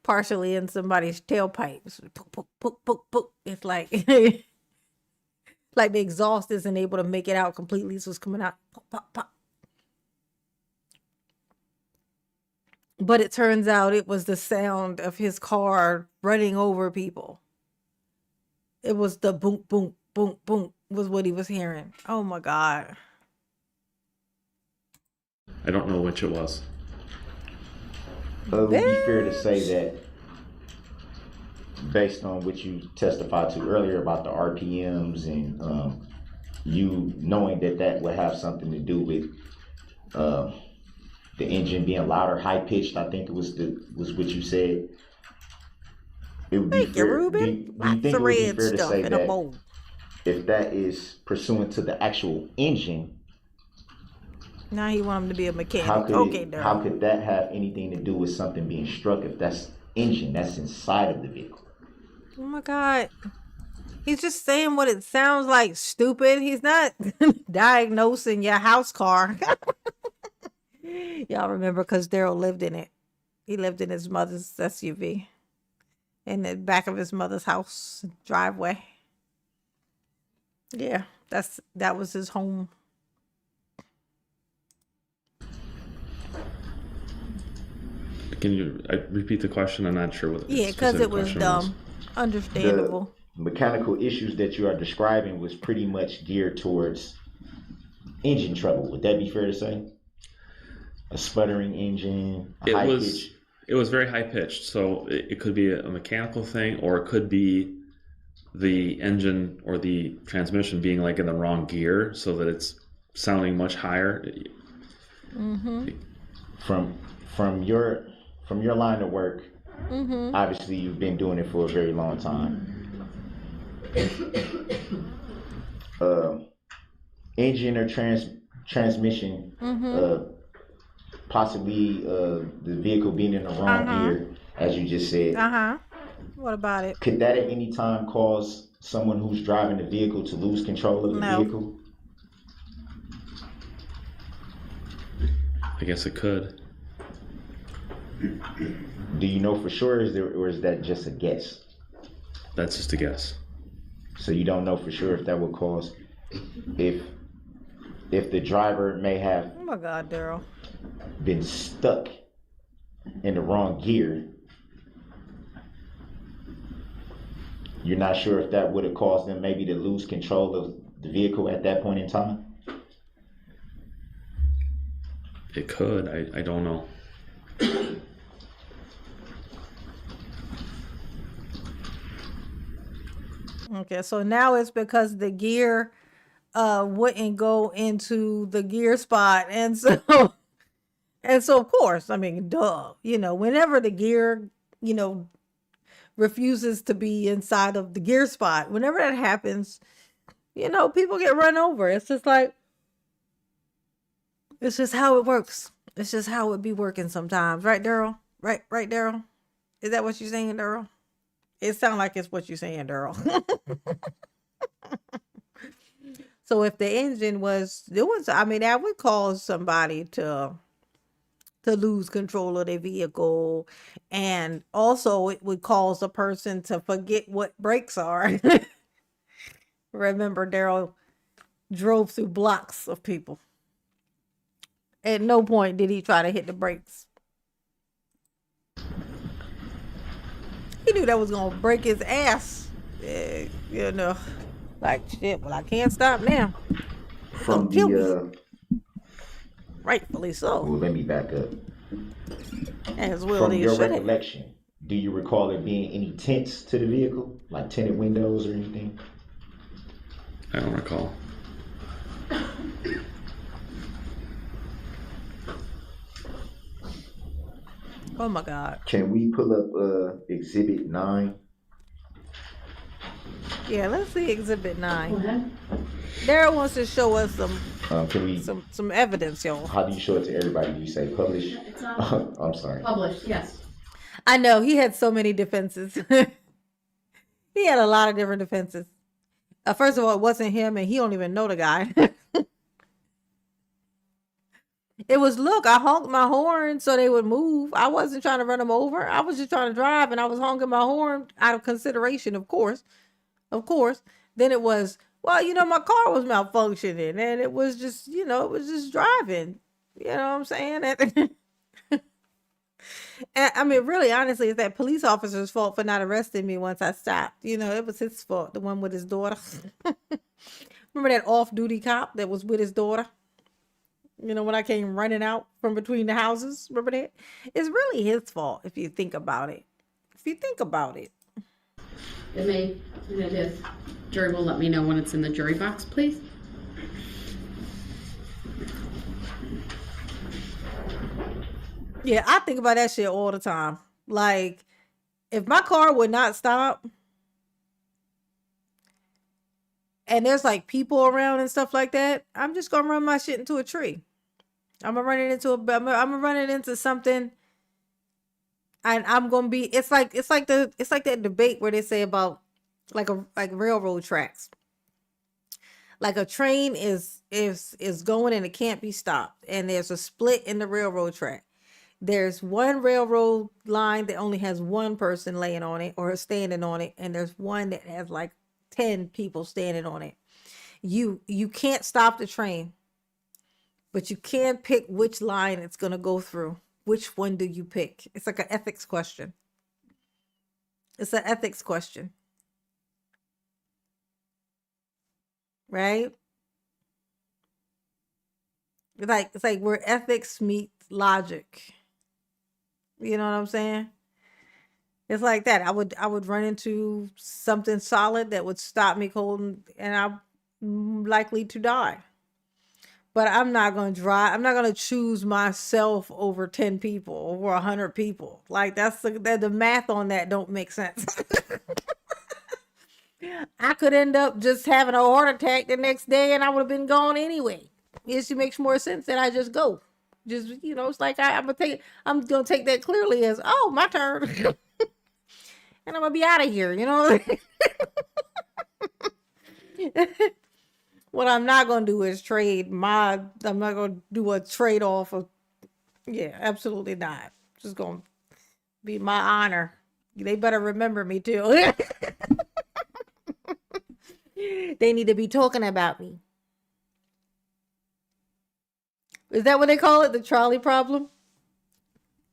partially in somebody's tailpipe. It's poop, poop, poop, poop, poop. It's like like the exhaust isn't able to make it out completely, so it's coming out pop, pop, pop. But it turns out it was the sound of his car running over people. It was the boom, boom, boom, boom was what he was hearing. Oh my God. I don't know which it was. Would it be fair to say that based on what you testified to earlier about the RPMs and you knowing that would have something to do with the engine being louder, high pitched, I think it was what you said. It would be fair. Ruben. Do you think it would be fair to say in a that bowl. if that is pursuant to the actual engine, Now he want him to be a mechanic. how could that have anything to do with something being struck if that's engine, that's inside of the vehicle? Oh my God. He's just saying what it sounds like, stupid. He's not diagnosing your house car. Y'all remember because Daryl lived in it. He lived in his mother's SUV in the back of his mother's house driveway. Yeah, that was his home. Can you repeat the question? I'm not sure what. Yeah, because it was dumb. Understandable. The mechanical issues that you are describing was pretty much geared towards engine trouble. Would that be fair to say? A sputtering engine, high pitch. It was very high pitched, so it could be a mechanical thing, or it could be the engine or the transmission being like in the wrong gear, so that it's sounding much higher. Mm-hmm. From your line of work, Mm-hmm. obviously you've been doing it for a very long time. Engine or transmission, Mm-hmm. possibly the vehicle being in the wrong gear, as you just said. Uh-huh. What about it? Could that at any time cause someone who's driving the vehicle to lose control of the No. vehicle? I guess it could. Do you know for sure, or is that just a guess? That's just a guess. So you don't know for sure if that would cause, if the driver may have Oh my God, Daryl. been stuck in the wrong gear. You're not sure if that would have caused them maybe to lose control of the vehicle at that point in time? It could. I don't know. Okay, so now it's because the gear wouldn't go into the gear spot, and so of course, I mean, duh, whenever the gear, refuses to be inside of the gear spot, whenever that happens, people get run over. It's just like, it's just how it works. It's just how it be working sometimes, right, Daryl? Right, Daryl? Is that what you're saying, Daryl? It sounds like it's what you're saying, Daryl. So if the engine was doing so, I mean, that would cause somebody to lose control of their vehicle, and also it would cause a person to forget what brakes are. Remember, Daryl drove through blocks of people. At no point did he try to hit the brakes. He knew that was gonna break his ass. Like shit. Well, I can't stop now. From kill the Rightfully so. well, let me back up. As well From they your should. recollection, do you recall there being any tints to the vehicle, like tinted windows or anything? I don't recall. Oh my God. Can we pull up Exhibit 9? Yeah, let's see Exhibit 9. Go ahead. Daryl wants to show us Can we? some evidence, y'all. How do you show it to everybody? Do you say publish? It's on I'm sorry. published, yes. I know he had so many defenses. He had a lot of different defenses. First of all, it wasn't him, and he don't even know the guy. It was, look, I honked my horn so they would move. I wasn't trying to run them over. I was just trying to drive, and I was honking my horn out of consideration, of course. Of course. Then it was, well, my car was malfunctioning, and it was just, it was just driving. You know what I'm saying? And I mean, really, honestly, it's that police officer's fault for not arresting me once I stopped. It was his fault, the one with his daughter. Remember that off-duty cop that was with his daughter? When I came running out from between the houses, remember that? It's really his fault if you think about it. It may, and it is. Jury will let me know when it's in the jury box, please. Yeah, I think about that shit all the time. Like, if my car would not stop, and there's like people around and stuff like that, I'm just gonna run my shit into a tree. I'm gonna run it into something, and I'm gonna be. It's like that debate where they say about like railroad tracks. Like a train is going and it can't be stopped, and there's a split in the railroad track. There's one railroad line that only has one person laying on it or standing on it, and there's one that has like 10 people standing on it. You can't stop the train, but you can pick which line it's going to go through. Which one do you pick? It's like an ethics question. It's an ethics question. Right? It's like where ethics meet logic. You know what I'm saying? It's like that. I would run into something solid that would stop me cold, and I'm likely to die. But I'm not going to drive. I'm not going to choose myself over 10 people, over 100 people. Like that's the math on that don't make sense. I could end up just having a heart attack the next day, and I would have been gone anyway. It just makes more sense that I just go. Just, it's like I'm gonna take that clearly as, oh, my turn. And I'm gonna be out of here, What I'm not gonna do is I'm not gonna do a trade off of, yeah, absolutely not. Just gonna be my honor. They better remember me too. They need to be talking about me. Is that what they call it? The trolley problem?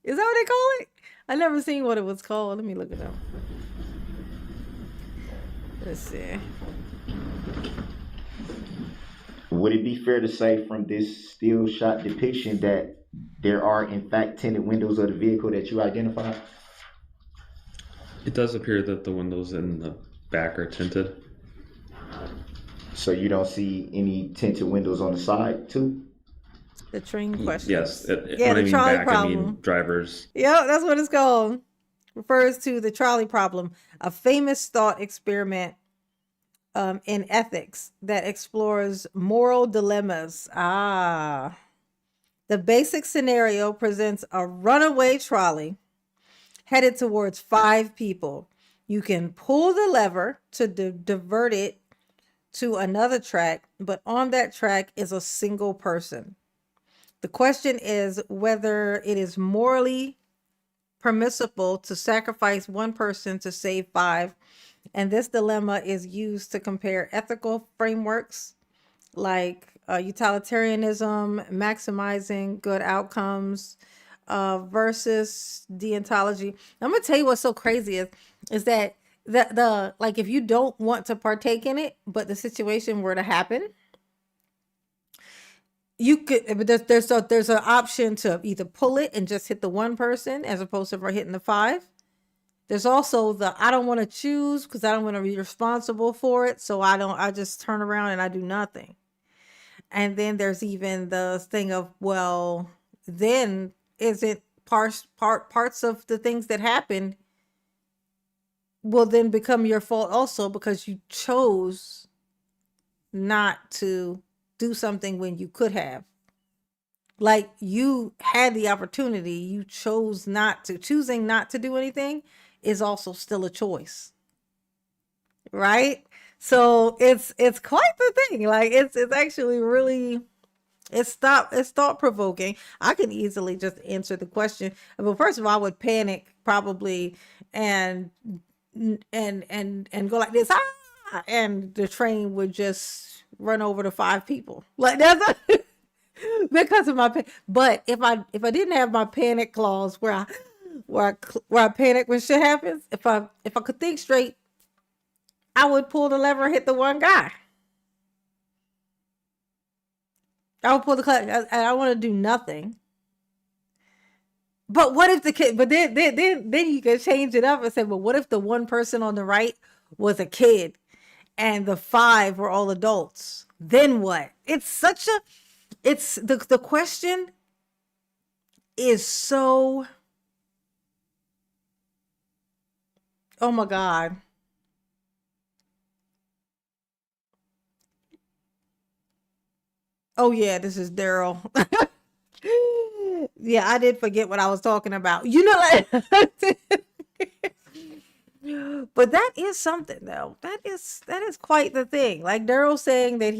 Is that what they call it? I never seen what it was called. Let me look it up. Let's see. Would it be fair to say from this still shot depiction that there are in fact tinted windows of the vehicle that you identified? It does appear that the windows in the back are tinted. So you don't see any tinted windows on the side too? The train question. Yes. Yeah, the trolley problem. I mean drivers. Yeah, that's what it's called. Refers to the trolley problem, a famous thought experiment in ethics that explores moral dilemmas. The basic scenario presents a runaway trolley headed towards 5 people. You can pull the lever to divert it to another track, but on that track is a single person. The question is whether it is morally permissible to sacrifice one person to save 5. And this dilemma is used to compare ethical frameworks like utilitarianism, maximizing good outcomes, versus deontology. I'm gonna tell you what's so crazy is that the like if you don't want to partake in it, but the situation were to happen, you could. But there's an option to either pull it and just hit the one person as opposed to hitting the 5. There's also I don't want to choose because I don't want to be responsible for it, so I just turn around and I do nothing. And then there's even the thing of, well, then isn't parts of the things that happen will then become your fault also because you chose not to do something when you could have. Like you had the opportunity, you chose not to. Choosing not to do anything is also still a choice. Right? So it's quite the thing. Like it's actually really it's thought provoking. I can easily just answer the question. Well, first of all, I would panic probably and go like this, and the train would just run over to 5 people. Like that's because of my but if I didn't have my panic clause where I panic when shit happens, if I could think straight, I would pull the lever and hit the one guy. I would pull the clutch. I want to do nothing. But what if the kid? But then you can change it up and say, well, what if the one person on the right was a kid, and the 5 were all adults? Then what? It's the question is so. Oh my God. Oh yeah, this is Daryl. Yeah, I did forget what I was talking about. But that is something though. That is quite the thing. Like Darrell saying that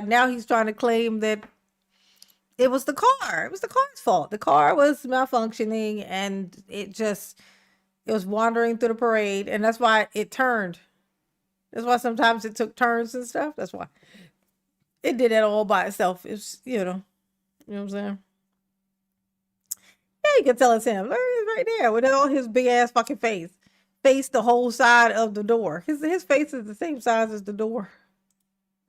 now he's trying to claim that it was the car. It was the car's fault. The car was malfunctioning and it was wandering through the parade, and that's why it turned. That's why sometimes it took turns and stuff. That's why it did that all by itself. It's you know what I'm saying? Yeah, you can tell it's him. Look, he's right there with all his big ass fucking face. Face the whole side of the door. His face is the same size as the door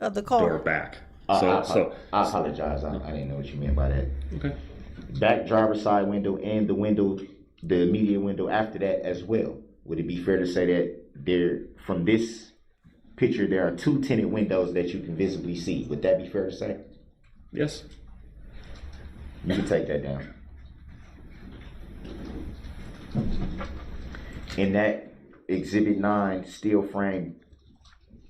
of the car. Door back. I So apologize. I didn't know what you meant by that. okay. Back driver's side window and the immediate window after that as well. Would it be fair to say that from this picture, there are 2 tinted windows that you can visibly see? Would that be fair to say? Yes. You can take that down. In that Exhibit 9 steel frame,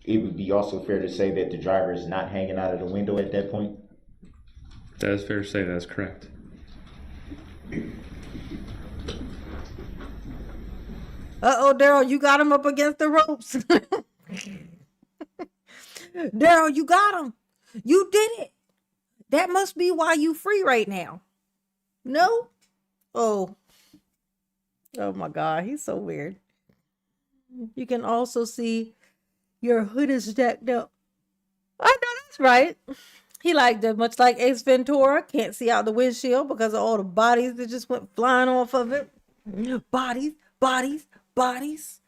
it would be also fair to say that the driver is not hanging out of the window at that point? That is fair to say. That is correct. Uh-oh, Darrell, you got him up against the ropes. Darrell, you got him. You did it. That must be why you free right now. No? Oh. Oh my God, he's so weird. You can also see your hood is stacked up. I know that's right. He liked it, much like Ace Ventura. Can't see out the windshield because of all the bodies that just went flying off of it. Bodies, bodies, bodies.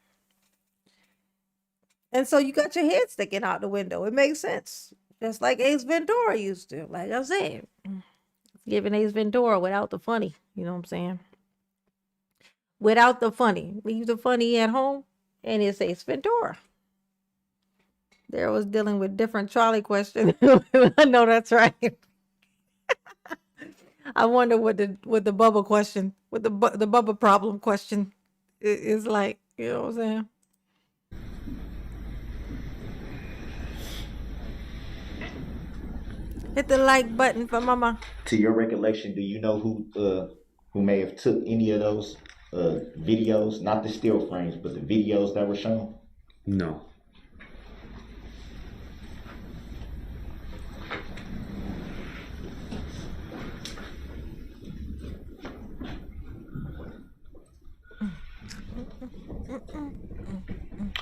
And so you got your head sticking out the window. It makes sense. Just like Ace Ventura used to. Like I said, giving Ace Ventura without the funny. You know what I'm saying? Without the funny. Leave the funny at home, and it's Ace Ventura. There was dealing with different trolley questions. I know that's right. I wonder what the Bubba question, what the Bubba problem question is like. You know what I'm saying? Hit the like button for mama. To your recollection, do you know who may have took any of those videos, not the still frames, but the videos that were shown? No.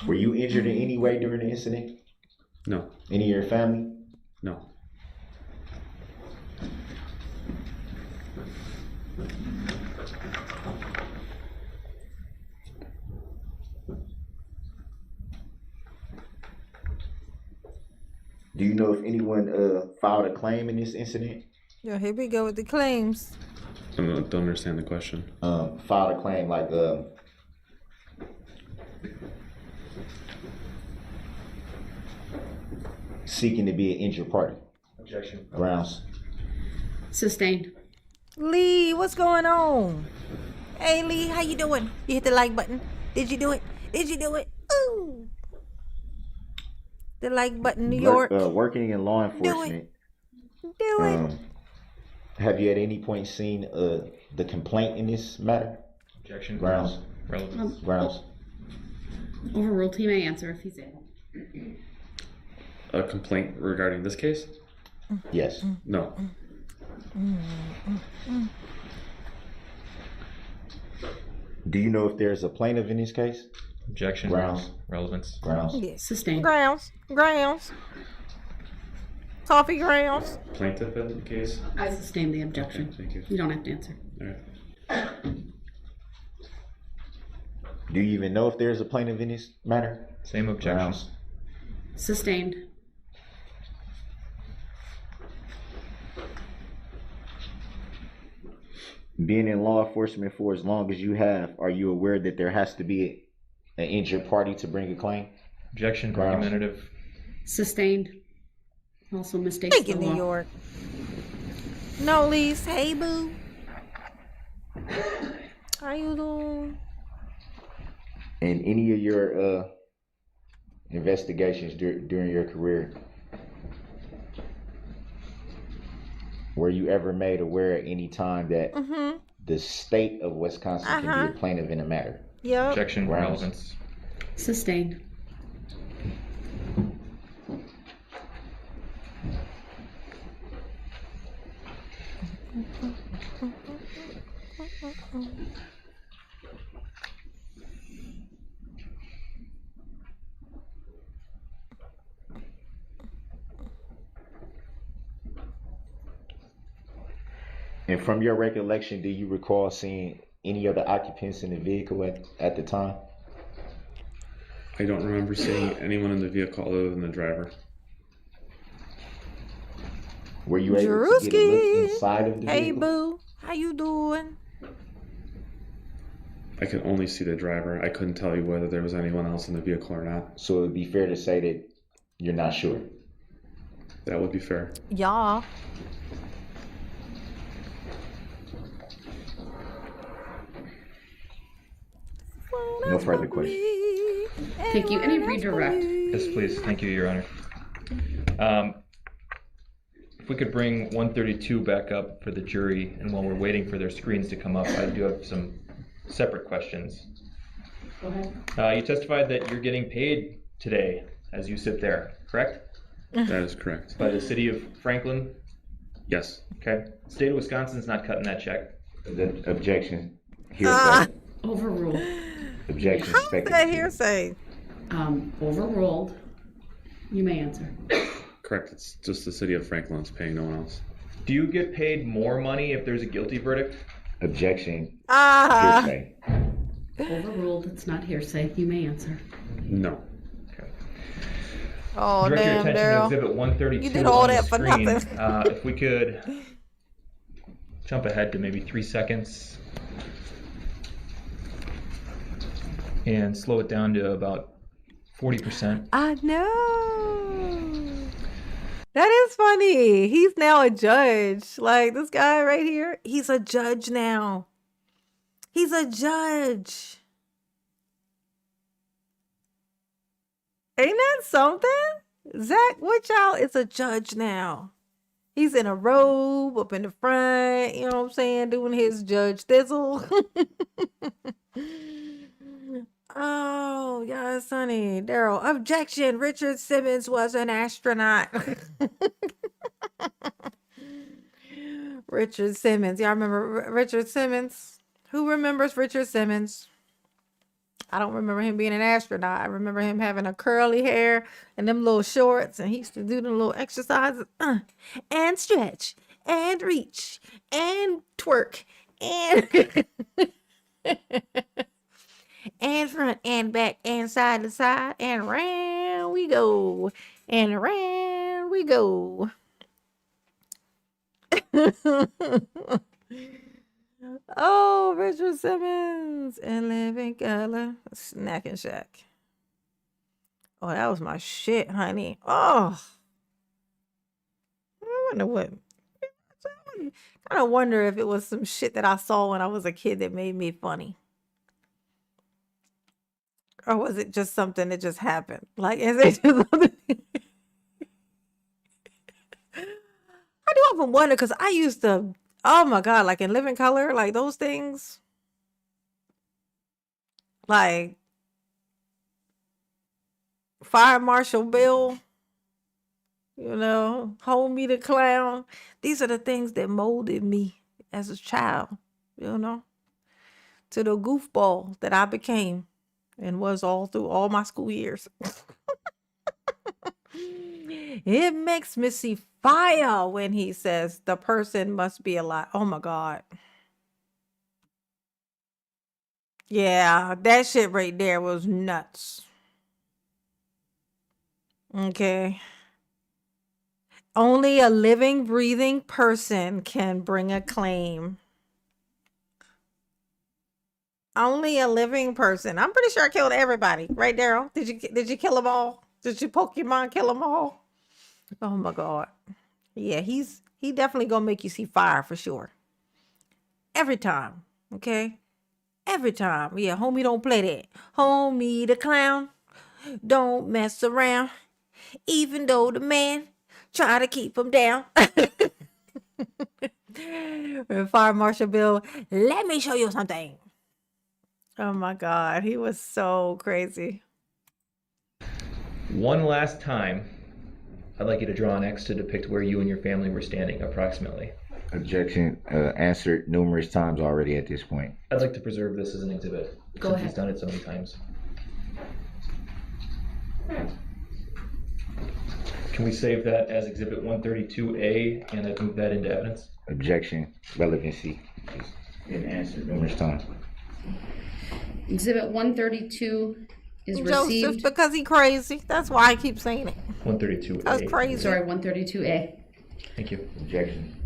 Were you injured in any way during the incident? No. Any of your family? No. Do you know if anyone filed a claim in this incident? Yeah, here we go with the claims. I don't understand the question. Filed a claim like seeking to be an injured party. Objection. Grounds. Sustained. Lee, what's going on? Hey, Lee, how you doing? You hit the like button. Did you do it? Did you do it? Ooh. The like button, New York. Working in law enforcement. Do it. Have you at any point seen the complaint in this matter? Objection. Grounds. Relevance. Grounds. Overruled. He may answer if he's able. A complaint regarding this case? Yes. No. Do you know if there's a plaintiff in this case? Objection. Grounds. Relevance. Grounds. Yes. Sustained. Grounds. Coffee grounds. Plaintiff in the case? I sustain the objection. Okay, thank you. You don't have to answer. All right. Do you even know if there's a plaintiff in this matter? Same objection. Grounds. Sustained. Being in law enforcement for as long as you have, are you aware that there has to be an injured party to bring a claim? Objection. Grounds. Argumentative. Sustained. Also mistakes Thank you, the law. New York. No, Lise. Hey, boo. How you doing? In any of your investigations during your career, were you ever made aware at any time that the state of Wisconsin can be a plaintiff in a matter? Yep. Objection. Grounds. Relevance. Sustained. And from your recollection, do you recall seeing any other occupants in the vehicle at the time? I don't remember seeing anyone in the vehicle other than the driver. Were you able to get a look Drewski. inside of the Hey, vehicle? boo. How you doing? I could only see the driver. I couldn't tell you whether there was anyone else in the vehicle or not. So it'd be fair to say that you're not sure. That would be fair. Y'all. No further questions. Thank you. Any redirect? Yes, please. Thank you, Your Honor. If we could bring 132 back up for the jury, and while we're waiting for their screens to come up, I do have some separate questions. Go ahead. You testified that you're getting paid today as you sit there, correct? That is correct. By the city of Franklin? Yes. Okay. State of Wisconsin's not cutting that check. The objection. Hearsay. Ah. Overruled. Objection. How's that speculative. hearsay? Overruled. You may answer. Correct. It's just the city of Franklin is paying, no one else. Do you get paid more money if there's a guilty verdict? Objection. Ah. Hearsay. Overruled. It's not hearsay. You may answer. No. Okay. Oh, Direct your damn, attention to Daryl. Exhibit 132 You did all on the that for screen. nothing. If we could jump ahead to maybe 3 seconds and slow it down to about 40%. I know. That is funny. He's now a judge. Like this guy right here, he's a judge now. He's a judge. Ain't that something? Zach Woodchild is a judge now. He's in a robe up in the front, you know what I'm saying, doing his judge thizzle. Oh, yes, honey. Daryl, objection. Richard Simmons was an astronaut. Richard Simmons. Y'all remember Richard Simmons? Who remembers Richard Simmons? I don't remember him being an astronaut. I remember him having a curly hair and them little shorts, and he used to do them little exercises and stretch and reach and twerk and and front and back and side to side and round we go and around we go. Oh, Richard Simmons and Living Color, Snacking Shack. Oh, that was my shit, honey. Oh, I wonder what. I kind of wonder if it was some shit that I saw when I was a kid that made me funny. Or was it just something that just happened? Like, is it just something? I do often wonder because I used to, oh my God, like in Living Color, like those things. Like Fire Marshal Bill, you know, Hold Me the Clown. These are the things that molded me as a child, you know, to the goofball that I became and was all through all my school years. It makes me see fire when he says the person must be alive. Oh my God. Yeah, that shit right there was nuts. Okay. Only a living, breathing person can bring a claim. Only a living person. I'm pretty sure I killed everybody. Right, Daryl? Did you kill them all? Did you Pokemon kill them all? Oh my God. Yeah, he definitely gonna make you see fire for sure. Every time. Okay? Every time. Yeah, homie, don't play that. Homie the clown. Don't mess around. Even though the man try to keep him down. Fire Marshal Bill, let me show you something. Oh my God, he was so crazy. One last time, I'd like you to draw an X to depict where you and your family were standing approximately. Objection answered numerous times already at this point. I'd like to preserve this as an exhibit. Go since ahead. He's done it so many times. Can we save that as Exhibit 132A and I'd move that into evidence? Objection. Relevancy. It's been answered numerous times. Exhibit 132 is Joseph, received. because he crazy. That's why I keep saying it. 132A. That's crazy. Sorry, 132A. Thank you. Objection.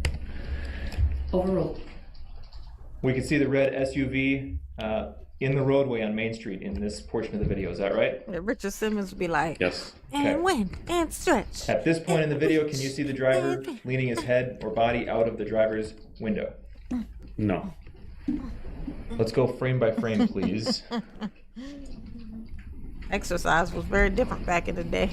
Overruled. We can see the red SUV in the roadway on Main Street in this portion of the video. Is that right? Richard Simmons would be like, Yes. and Okay. win, and stretch. At this point in the video, can you see the driver leaning his head or body out of the driver's window? No. Let's go frame by frame, please. Exercise was very different back in the day.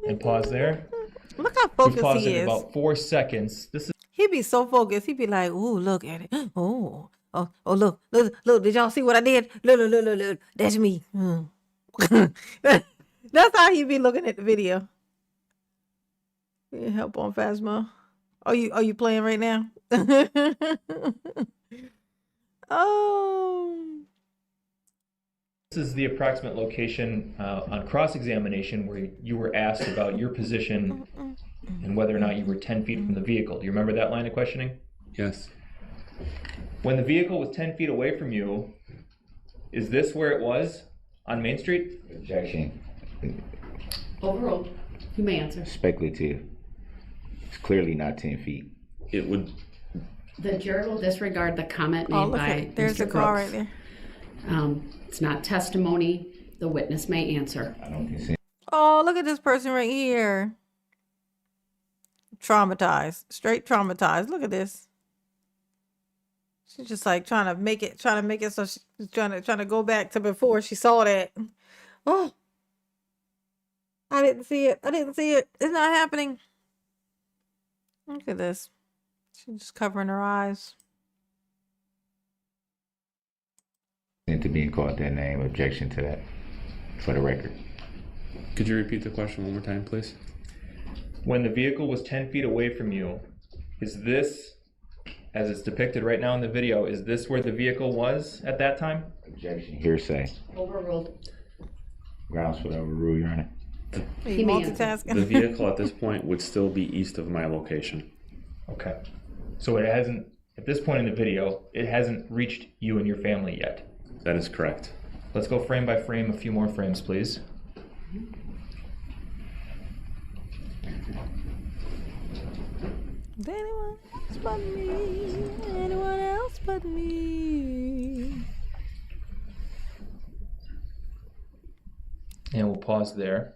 And pause there. Look how We focused paused he in is. about 4 seconds. This is He'd be so focused. He'd be like, "Ooh, look at it. Oh, look. Did y'all see what I did? Look. That's me." That's how he'd be looking at the video. Yeah, help on Phasma. Are you playing right now? Oh. This is the approximate location on cross-examination where you were asked about your position and whether or not you were 10 feet from the vehicle. Do you remember that line of questioning? Yes. When the vehicle was 10 feet away from you, is this where it was on Main Street? Objection. Overruled. You may answer. Speculative. It's clearly not 10 feet. It would. The jury will disregard the comment Oh, made look by at it. There's Mr. the car Crooks. right there. It's not testimony. The witness may answer. I don't consent. Oh, look at this person right here. Traumatized. Straight traumatized. Look at this. She's just like trying to make it so she's trying to go back to before she saw that. Oh. I didn't see it. It's not happening. Look at this. She's just covering her eyes. To being called that name. Objection to that. For the record. Could you repeat the question one more time, please? When the vehicle was 10 feet away from you, is this, as it's depicted right now in the video, is this where the vehicle was at that time? Objection. Hearsay. Overruled. Grounds for the overrule, Your Honor. He may answer. multitasking. The vehicle at this point would still be east of my location. Okay. So it hasn't, at this point in the video, it hasn't reached you and your family yet. That is correct. Let's go frame by frame, a few more frames, please. Anyone else but me? Anyone else but me? And we'll pause there.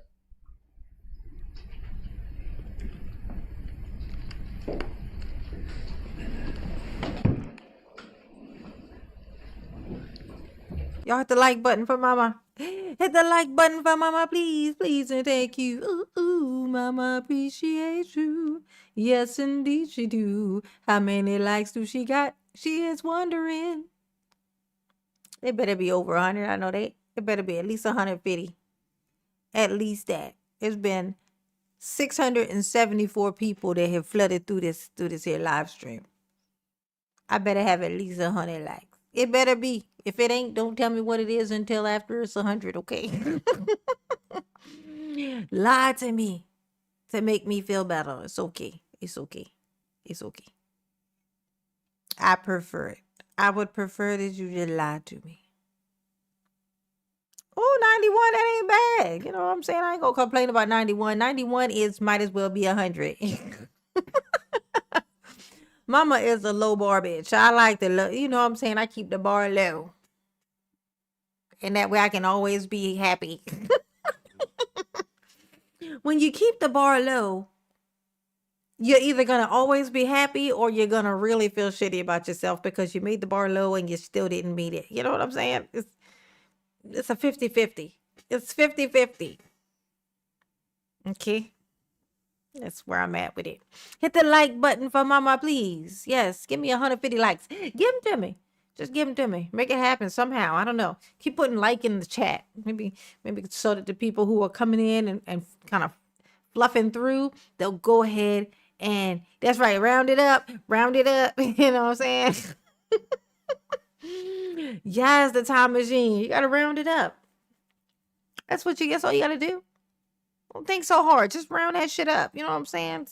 Y'all hit the like button for mama. Hit the like button for mama, please, please, and thank you. Ooh, mama appreciates you. Yes, indeed she do. How many likes do she got? She is wondering. It better be over 100. I know it better be at least 150. At least that. It's been 674 people that have flooded through this here live stream. I better have at least 100 likes. It better be. If it ain't, don't tell me what it is until after it's 100, okay? Lie to me to make me feel better. It's okay. It's okay. It's okay. I prefer it. I would prefer that you just lie to me. Oh, 91, that ain't bad. You know what I'm saying? I ain't gonna complain about 91. 91 might as well be 100. Mama is a low bar bitch. I like the low, you know what I'm saying? I keep the bar low. And that way I can always be happy. When you keep the bar low, you're either going to always be happy or you're going to really feel shitty about yourself because you made the bar low and you still didn't meet it. You know what I'm saying? It's a 50-50. It's 50-50. Okay. That's where I'm at with it. Hit the like button for mama, please. Yes, give me 150 likes. Give them to me. Just give them to me. Make it happen somehow. I don't know. Keep putting like in the chat. Maybe so that the people who are coming in and kind of fluffing through, they'll go ahead and that's right, round it up. You know what I'm saying? Yes, the time machine. You gotta round it up. That's all you gotta do. Don't think so hard. Just round that shit up. You know what I'm saying?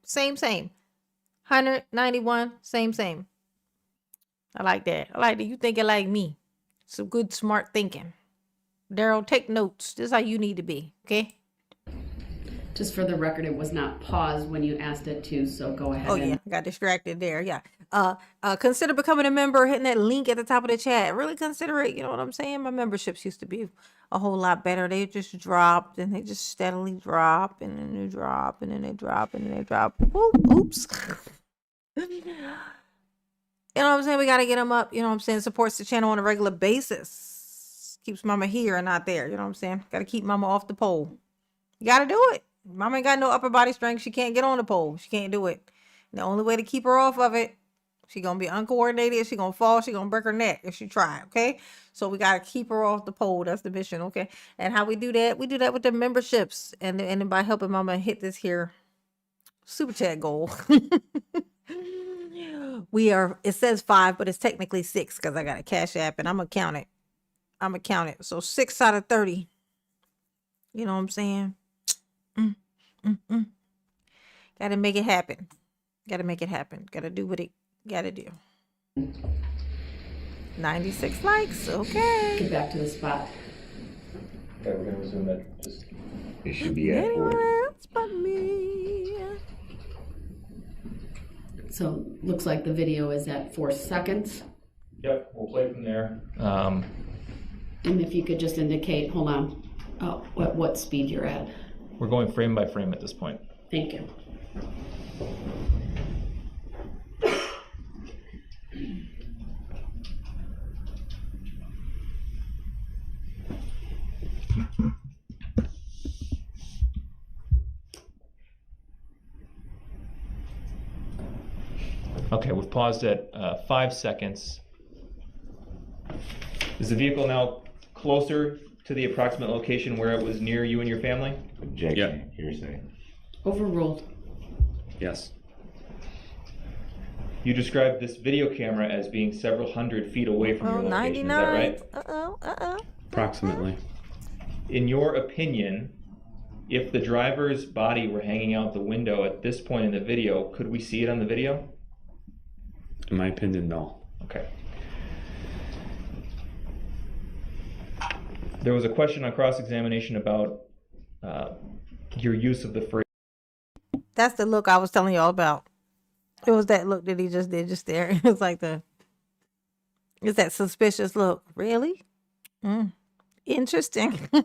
Same. 191, same. I like that. I like that you thinking like me. Some good, smart thinking. Darrell, take notes. This is how you need to be, okay? Just for the record, it was not paused when you asked it to, so go ahead. Oh, yeah. I got distracted there. Yeah. Consider becoming a member, hitting that link at the top of the chat. Really consider it. You know what I'm saying? My memberships used to be a whole lot better. They just dropped and they just steadily drop and then they drop and then they drop and then they drop. Oops. You know what I'm saying? We got to get them up. You know what I'm saying? Supports the channel on a regular basis. Keeps mama here and not there. You know what I'm saying? Got to keep mama off the pole. You got to do it. Mama ain't got no upper body strength. She can't get on the pole. She can't do it. And the only way to keep her off of it, she gonna be uncoordinated. She gonna fall. She gonna break her neck if she try. Okay, so we gotta keep her off the pole. That's the mission. Okay, and how we do that? We do that with the memberships and by helping mama hit this here super chat goal. It says 5, but it's technically 6 because I got a Cash App and I'm gonna count it. So 6 out of 30. You know what I'm saying? Gotta make it happen. Gotta do what it gotta do. 96 likes. Okay. Get back to the spot. Okay, we're gonna resume it. It should be at Anyone 40. else but me? So looks like the video is at 4 seconds. Yep, we'll play from there. And if you could just indicate, hold on, what speed you're at. We're going frame by frame at this point. Thank you. Okay, we've paused at 5 seconds. Is the vehicle now closer to the approximate location where it was near you and your family? Objection. Hearsay. Overruled. Yes. You described this video camera as being several hundred feet away from your location, 99. is that right? Approximately. In your opinion, if the driver's body were hanging out the window at this point in the video, could we see it on the video? In my opinion, no. Okay. There was a question on cross-examination about your use of the phrase. That's the look I was telling y'all about. It was that look that he just did just there. It was like it's that suspicious look. Really? Interesting. What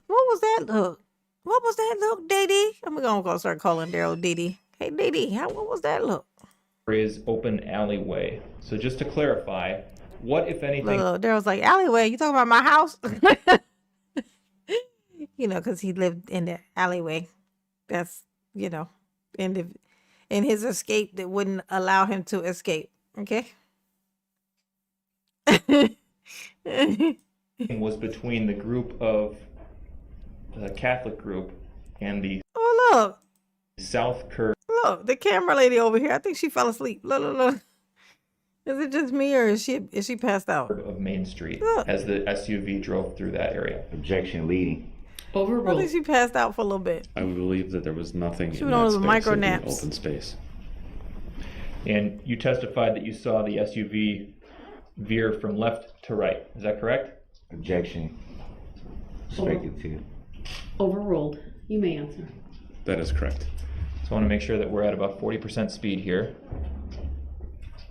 was that look? What was that look, Dee? I'm gonna go start calling Darrell Dee. Hey, Dee, what was that look? Phrase open alleyway. So just to clarify, what, if anything, Look, Darrell's like, alleyway, you talking about my house? You know, because he lived in the alleyway. That's, you know, in his escape that wouldn't allow him to escape. Okay. was between the group of the Catholic group and the Oh, look. South Curve Look, the camera lady over here. I think she fell asleep. Look. Is it just me or is she passed out? of Main Street Look. as the SUV drove through that area. Objection leading. I Overruled. think she passed out for a little bit. I would believe that there was nothing She in went on that those space micro in the naps. open space. And you testified that you saw the SUV veer from left to right. Is that correct? Objection. Speculative. Overruled. You may answer. That is correct. So I want to make sure that we're at about 40% speed here.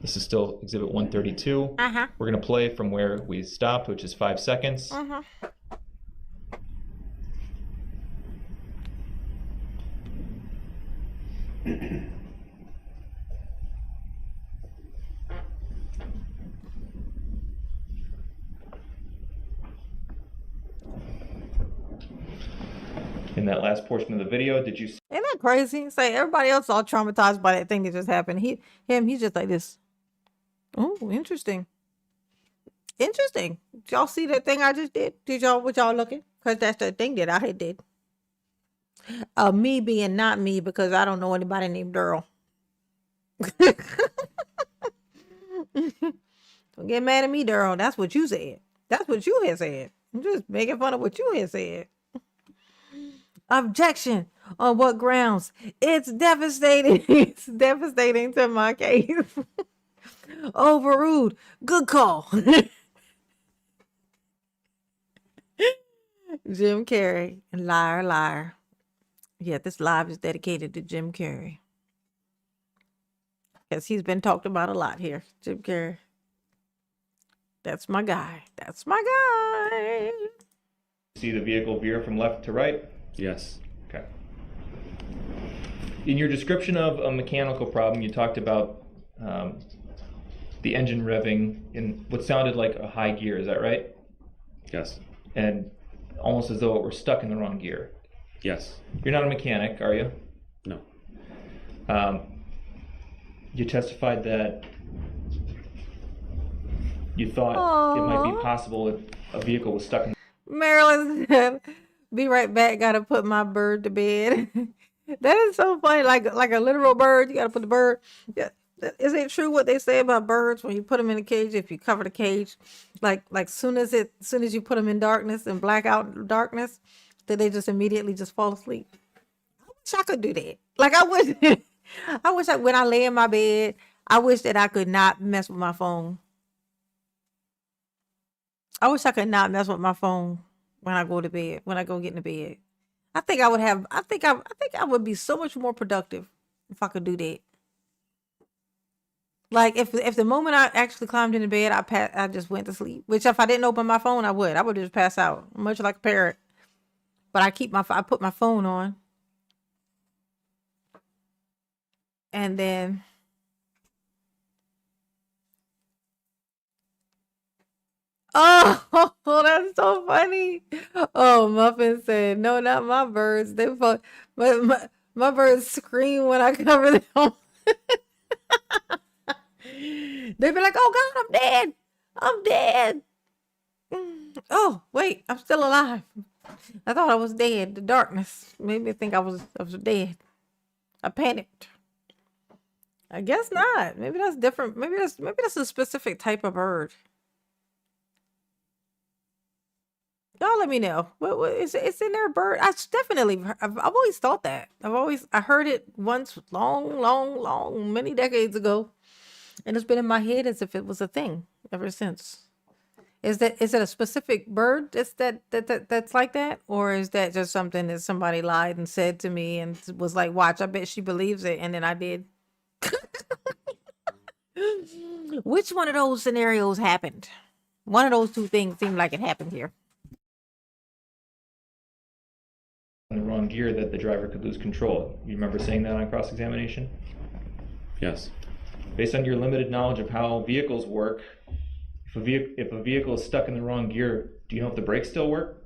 This is still Exhibit 132. Uh-huh. We're going to play from where we stopped, which is 5 seconds. Uh-huh. In that last portion of the video, did you Isn't that crazy? It's like everybody else all traumatized by that thing that just happened. He's just like this. Oh, interesting. Interesting. Did y'all see that thing I just did? What y'all looking? Because that's the thing that I had did. Me being not me because I don't know anybody named Darrell. Don't get mad at me, Darrell. That's what you said. That's what you had said. I'm just making fun of what you had said. Objection. On what grounds? It's devastating. It's devastating to my case. Overruled. Good call. Jim Carrey. Liar, liar. Yeah, this live is dedicated to Jim Carrey. Because he's been talked about a lot here. Jim Carrey. That's my guy. That's my guy. see the vehicle veer from left to right? Yes. Okay. In your description of a mechanical problem, you talked about the engine revving in what sounded like a high gear. Is that right? Yes. And almost as though it were stuck in the wrong gear. Yes. You're not a mechanic, are you? No. You testified that you thought it might be possible if a vehicle was stuck in. Marilyn said, "Be right back. Gotta put my bird to bed." That is so funny. Like a literal bird. You gotta put the bird. Yeah. Is it true what they say about birds when you put them in a cage? If you cover the cage, like soon as you put them in darkness and black out darkness, that they just immediately just fall asleep. I wish I could do that. Like I wish. I wish when I lay in my bed, I wish that I could not mess with my phone. I wish I could not mess with my phone when I go to bed, when I go get into bed. I think I would be so much more productive if I could do that. Like if the moment I actually climbed into bed, I just went to sleep. Which if I didn't open my phone, I would just pass out, much like a parrot. But I put my phone on. And then oh, that's so funny. Oh, Muffin said, "No, not my birds. My birds scream when I cover them." They be like, "Oh God, I'm dead. I'm dead." Oh, wait, I'm still alive. I thought I was dead. The darkness made me think I was dead. I panicked. I guess not. Maybe that's different. Maybe that's a specific type of bird. Y'all let me know. What is it's in there a bird? I've always thought that. I heard it once long, many decades ago. And it's been in my head as if it was a thing ever since. Is it a specific bird that's like that? Or is that just something that somebody lied and said to me and was like, watch, I bet she believes it, and then I did. Which one of those scenarios happened? One of those two things seemed like it happened here. In the wrong gear that the driver could lose control. You remember saying that on cross-examination? Yes. Based on your limited knowledge of how vehicles work, if a vehicle is stuck in the wrong gear, do you know if the brakes still work?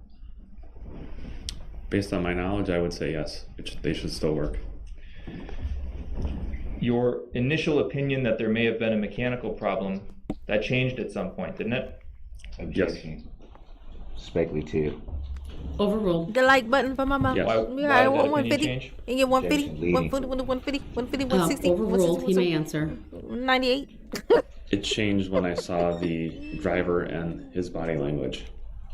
Based on my knowledge, I would say yes. They should still work. Your initial opinion that there may have been a mechanical problem, that changed at some point, didn't it? Objection. Speculative. Overruled. The like button for my mom. Yes. Why Yeah, I did want that 150. opinion change? And get 150, Objection, 150, 160, Overruled. He may answer. 98. It changed when I saw the driver and his body language.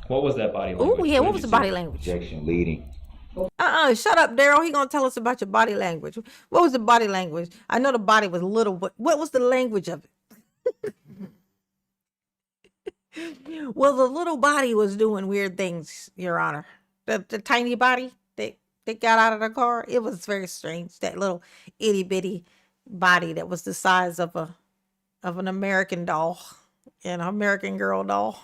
What was that body language? Oh yeah, what did was you the see? body language? Objection leading. Shut up, Darrell. He gonna tell us about your body language. What was the body language? I know the body was little, but what was the language of it? Well, the little body was doing weird things, Your Honor. The tiny body that got out of the car, it was very strange. That little itty bitty body that was the size of an American doll, an American Girl doll.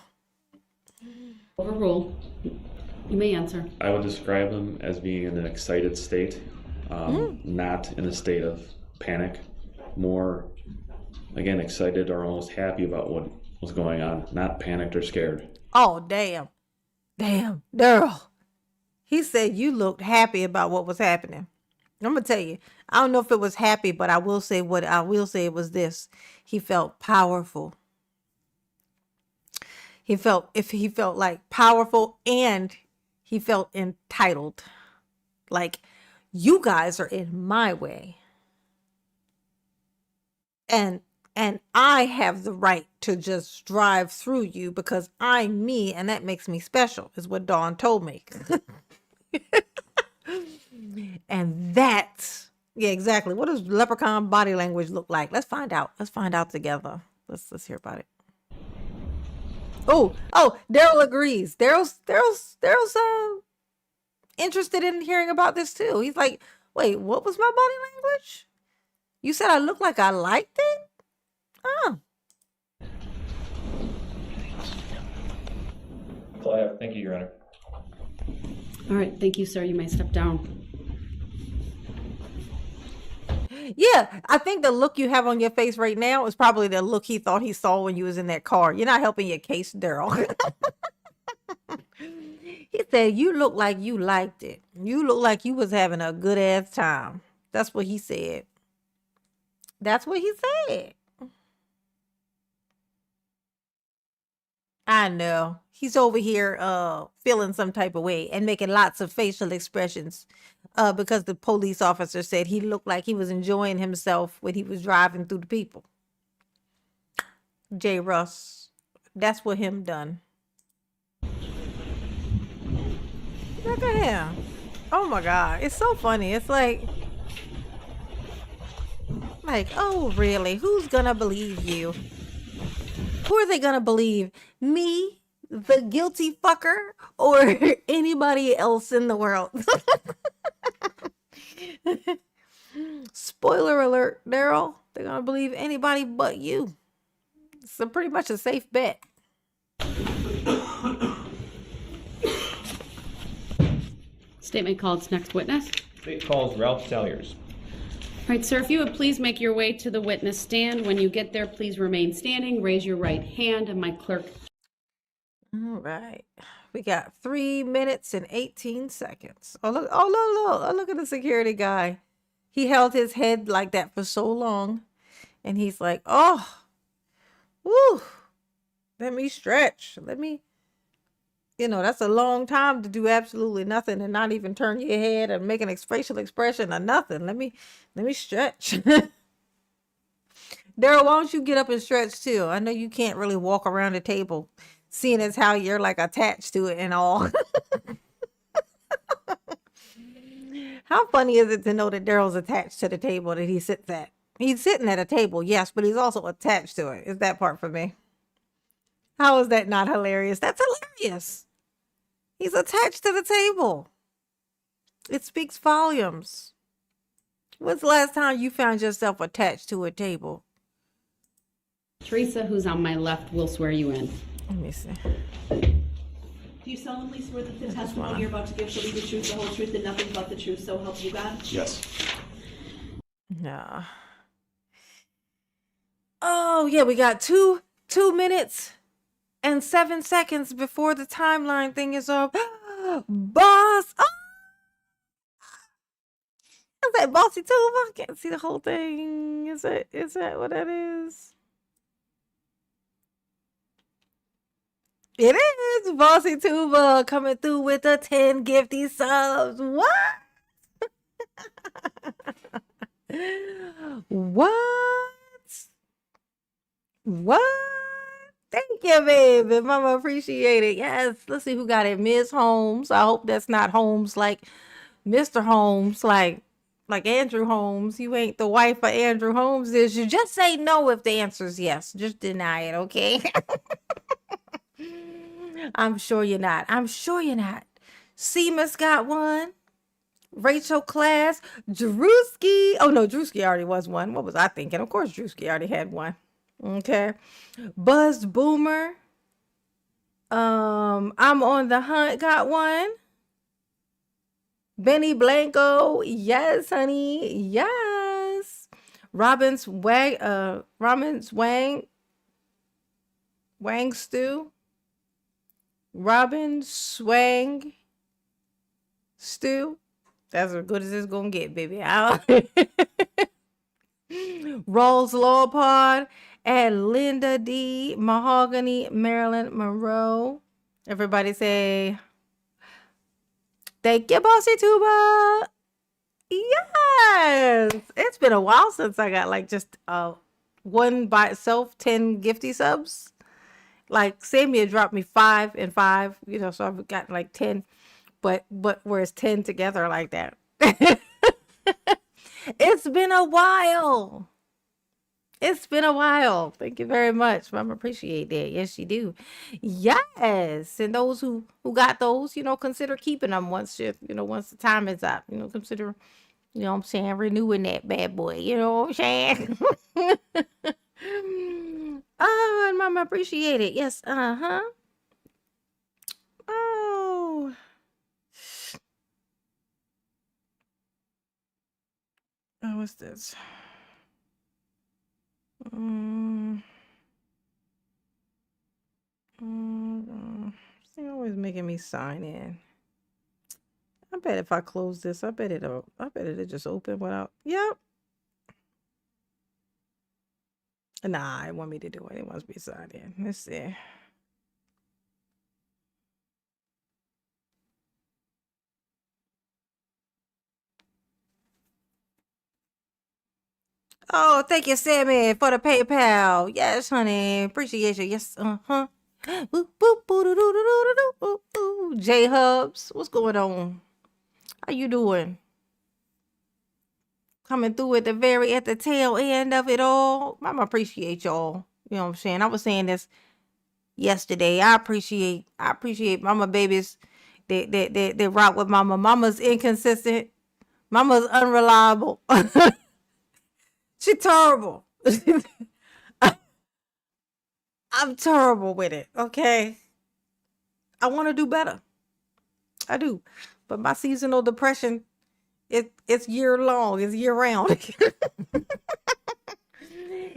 Overruled. You may answer. I would describe him as being in an excited state, not in a state of panic. More, again, excited or almost happy about what was going on, not panicked or scared. Oh, damn, Darrell. He said you looked happy about what was happening. I'm gonna tell you. I don't know if it was happy, but I will say what I will say was this. He felt powerful. He felt like powerful, and he felt entitled. Like, you guys are in my way. And I have the right to just drive through you because I'm me, and that makes me special, is what Dawn told me. And that's, yeah, exactly. What does leprechaun body language look like? Let's find out. Let's find out together. Let's hear about it. Oh, Daryl agrees. Daryl's interested in hearing about this too. He's like, wait, what was my body language? You said I looked like I liked it? Oh. That's all I have. Thank you, Your Honor. All right, thank you, sir. You may step down. Yeah, I think the look you have on your face right now is probably the look he thought he saw when you was in that car. You're not helping your case, Daryl. He said, you look like you liked it. You look like you was having a good ass time. That's what he said. That's what he said. I know. He's over here feeling some type of way and making lots of facial expressions because the police officer said he looked like he was enjoying himself when he was driving through the people. J. Russ. That's what him done. Look at him. Oh my God. It's so funny. It's like, oh really? Who's gonna believe you? Who are they gonna believe? Me, the guilty fucker, or anybody else in the world? Spoiler alert, Daryl. They're gonna believe anybody but you. It's pretty much a safe bet. Statement called. Next witness. State calls Ralph Salyers. All right, sir, if you would please make your way to the witness stand. When you get there, please remain standing. Raise your right hand, and my clerk. All right. We got 3 minutes and 18 seconds. Oh, look. Oh, look. Oh, look at the security guy. He held his head like that for so long. And he's like, oh, woo, let me stretch. Let me, that's a long time to do absolutely nothing and not even turn your head and make an facial expression or nothing. Let me stretch. Daryl, why don't you get up and stretch too? I know you can't really walk around the table, seeing as how you're like attached to it and all. How funny is it to know that Daryl's attached to the table that he sits at? He's sitting at a table, yes, but he's also attached to it. Is that part for me? How is that not hilarious? That's hilarious. He's attached to the table. It speaks volumes. When's the last time you found yourself attached to a table? Teresa, who's on my left, will swear you in. Let me see. Do you solemnly swear that the testimony you're about to give shall be the truth, the whole truth, and nothing but the truth, so help you God? Yes. Nah. Oh, yeah, we got 2 minutes and 7 seconds before the timeline thing is up. Boss! Oh! Is that Bossy Tuba? I can't see the whole thing. Is that what that is? It is Bossy Tuba coming through with the 10 gifty subs. What? What? Thank you, baby. Mama appreciate it. Yes. Let's see who got it. Ms. Holmes. I hope that's not Holmes like Mr. Holmes, like Andrew Holmes. You ain't the wife of Andrew Holmes, is you? Just say no if the answer is yes. Just deny it, okay? I'm sure you're not. Seamus got one. Rachel Class. Drewski. Oh, no, Drewski already was one. What was I thinking? Of course, Drewski already had one. Okay. Buzz Boomer. I'm on the hunt. Got one. Benny Blanco. Yes, honey. Yes. Wang Stew. Robin Swang. Stu, that's as good as it's gonna get, baby. Rose Lawpod and Linda D. Mahogany, Marilyn Monroe. Everybody say, thank you, Bossy Tuba. Yes. It's been a while since I got like just one by itself, 10 gifty subs. Like Samia dropped me 5 and 5, you know, so I've got like 10, but whereas 10 together like that. It's been a while. It's been a while. Thank you very much. Mom, appreciate that. Yes, you do. Yes. And those who got those, you know, consider keeping them once once the time is up. You know, consider, you know what I'm saying, renewing that bad boy. You know what I'm saying? Oh, and Mama appreciate it. Yes. Uh-huh. Oh. Oh, what's this? It's always making me sign in. I bet if I close this, I bet it'll just open without. Yep. Nah, it want me to do it. It wants me to sign in. Let's see. Oh, thank you, Sammy, for the PayPal. Yes, honey. Appreciate you. Yes, uh-huh. J Hubs, what's going on? How you doing? Coming through at the tail end of it all. Mama appreciate y'all. You know what I'm saying? I was saying this yesterday. I appreciate mama babies that rock with mama. Mama's inconsistent. Mama's unreliable. She terrible. I'm terrible with it. Okay. I want to do better. I do. But my seasonal depression, it's year long. It's year round.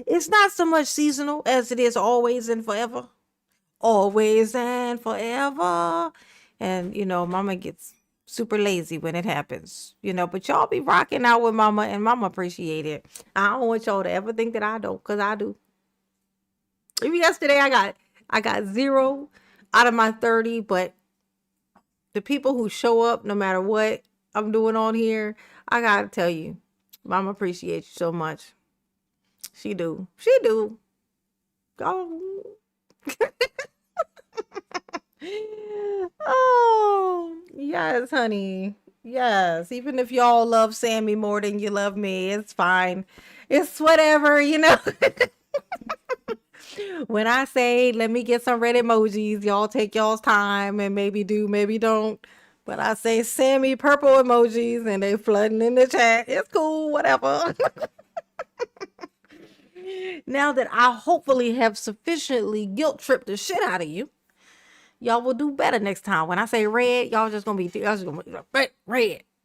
It's not so much seasonal as it is always and forever. Always and forever. And, you know, mama gets super lazy when it happens, you know, but y'all be rocking out with mama and mama appreciate it. I don't want y'all to ever think that I don't, because I do. Even yesterday I got 0 out of my 30, but the people who show up no matter what I'm doing on here, I gotta tell you, mama appreciates you so much. She do. Go. Oh, yes, honey. Yes. Even if y'all love Sammy more than you love me, it's fine. It's whatever, you know. When I say, let me get some red emojis, y'all take y'all's time and maybe do, maybe don't. But I say, send me purple emojis and they flooding in the chat. It's cool, whatever. Now that I hopefully have sufficiently guilt tripped the shit out of you, y'all will do better next time. When I say red, y'all just gonna be red. You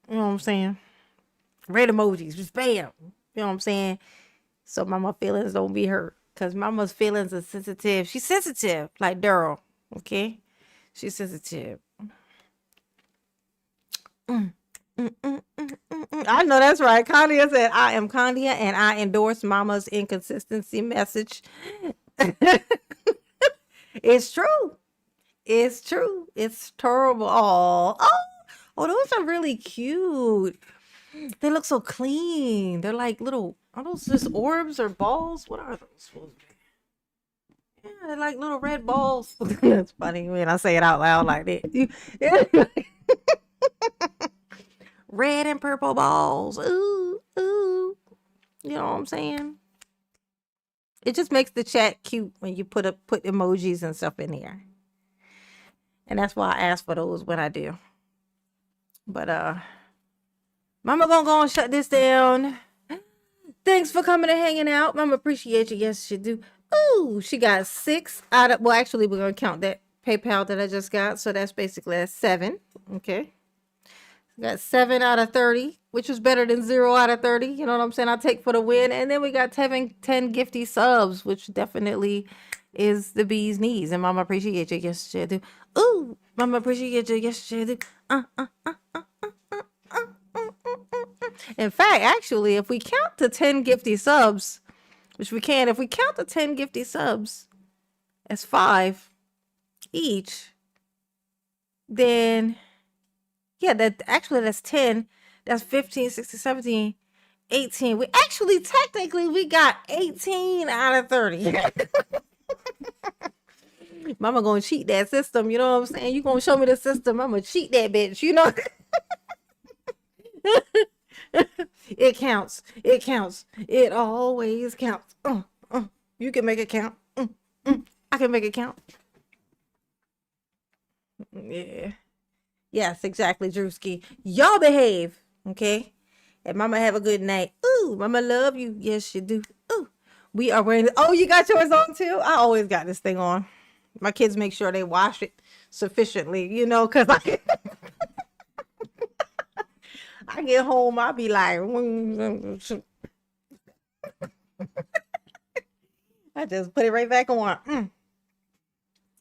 know what I'm saying? Red emojis, just bam. You know what I'm saying? So mama feelings don't be hurt. Because mama's feelings are sensitive. She's sensitive, like Darrell. Okay? She's sensitive. I know that's right. Condia said, I am Condia and I endorse mama's inconsistency message. It's true. It's true. It's terrible. Oh, those are really cute. They look so clean. They're like little, are those just orbs or balls? What are those supposed to be? Yeah, they're like little red balls. That's funny when I say it out loud like that. Red and purple balls. Ooh, ooh. You know what I'm saying? It just makes the chat cute when you put emojis and stuff in here. And that's why I ask for those when I do. But Mama gonna go and shut this down. Thanks for coming and hanging out. Mama appreciate you. Yes, she do. Ooh, she got 6 out of, well, actually, we're gonna count that PayPal that I just got. So that's 7. Okay. Got 7 out of 30, which was better than 0 out of 30. You know what I'm saying? I'll take for the win. And then we got 10 gifty subs, which definitely is the bee's knees. And mama appreciate you. Yes, she do. Ooh, mama appreciate you. Yes, she do. In fact, actually, if we count the 10 gifty subs, which we can, if we count the 10 gifty subs as 5 each, then yeah, that's 10. That's 15, 16, 17, 18. We actually technically we got 18 out of 30. Mama gonna cheat that system, you know what I'm saying? You gonna show me the system, I'm gonna cheat that bitch, you know? It counts. It counts. It always counts. You can make it count. I can make it count. Yeah. Yes, exactly, Drewski. Y'all behave, okay? And mama have a good night. Ooh, mama love you. Yes, you do. Ooh. We are wearing. Oh, you got yours on too? I always got this thing on. My kids make sure they wash it sufficiently, you know, because I get home, I'll be like, I just put it right back on.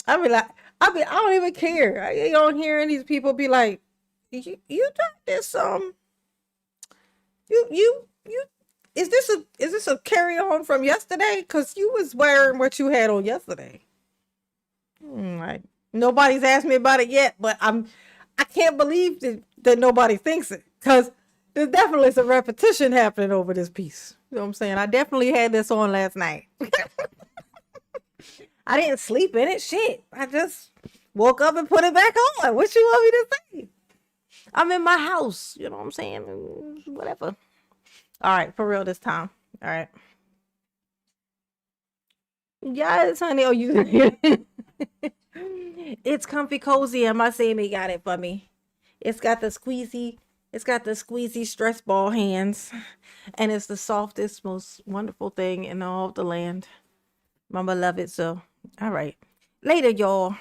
I don't even care. I don't hear these people be like, you done this, you, is this a carry on from yesterday? Cause you was wearing what you had on yesterday. Like, nobody's asked me about it yet, but I can't believe that nobody thinks it, because there's definitely some repetition happening over this piece. You know what I'm saying? I definitely had this on last night. I didn't sleep in it. Shit. I just woke up and put it back on. What you want me to say? I'm in my house. You know what I'm saying? Whatever. All right. For real this time. All right. Yes, honey. Oh, you. It's comfy cozy, and my Sammy got it for me. It's got the squeezy stress ball hands, and it's the softest, most wonderful thing in all of the land. Mama love it so. All right. Later, y'all.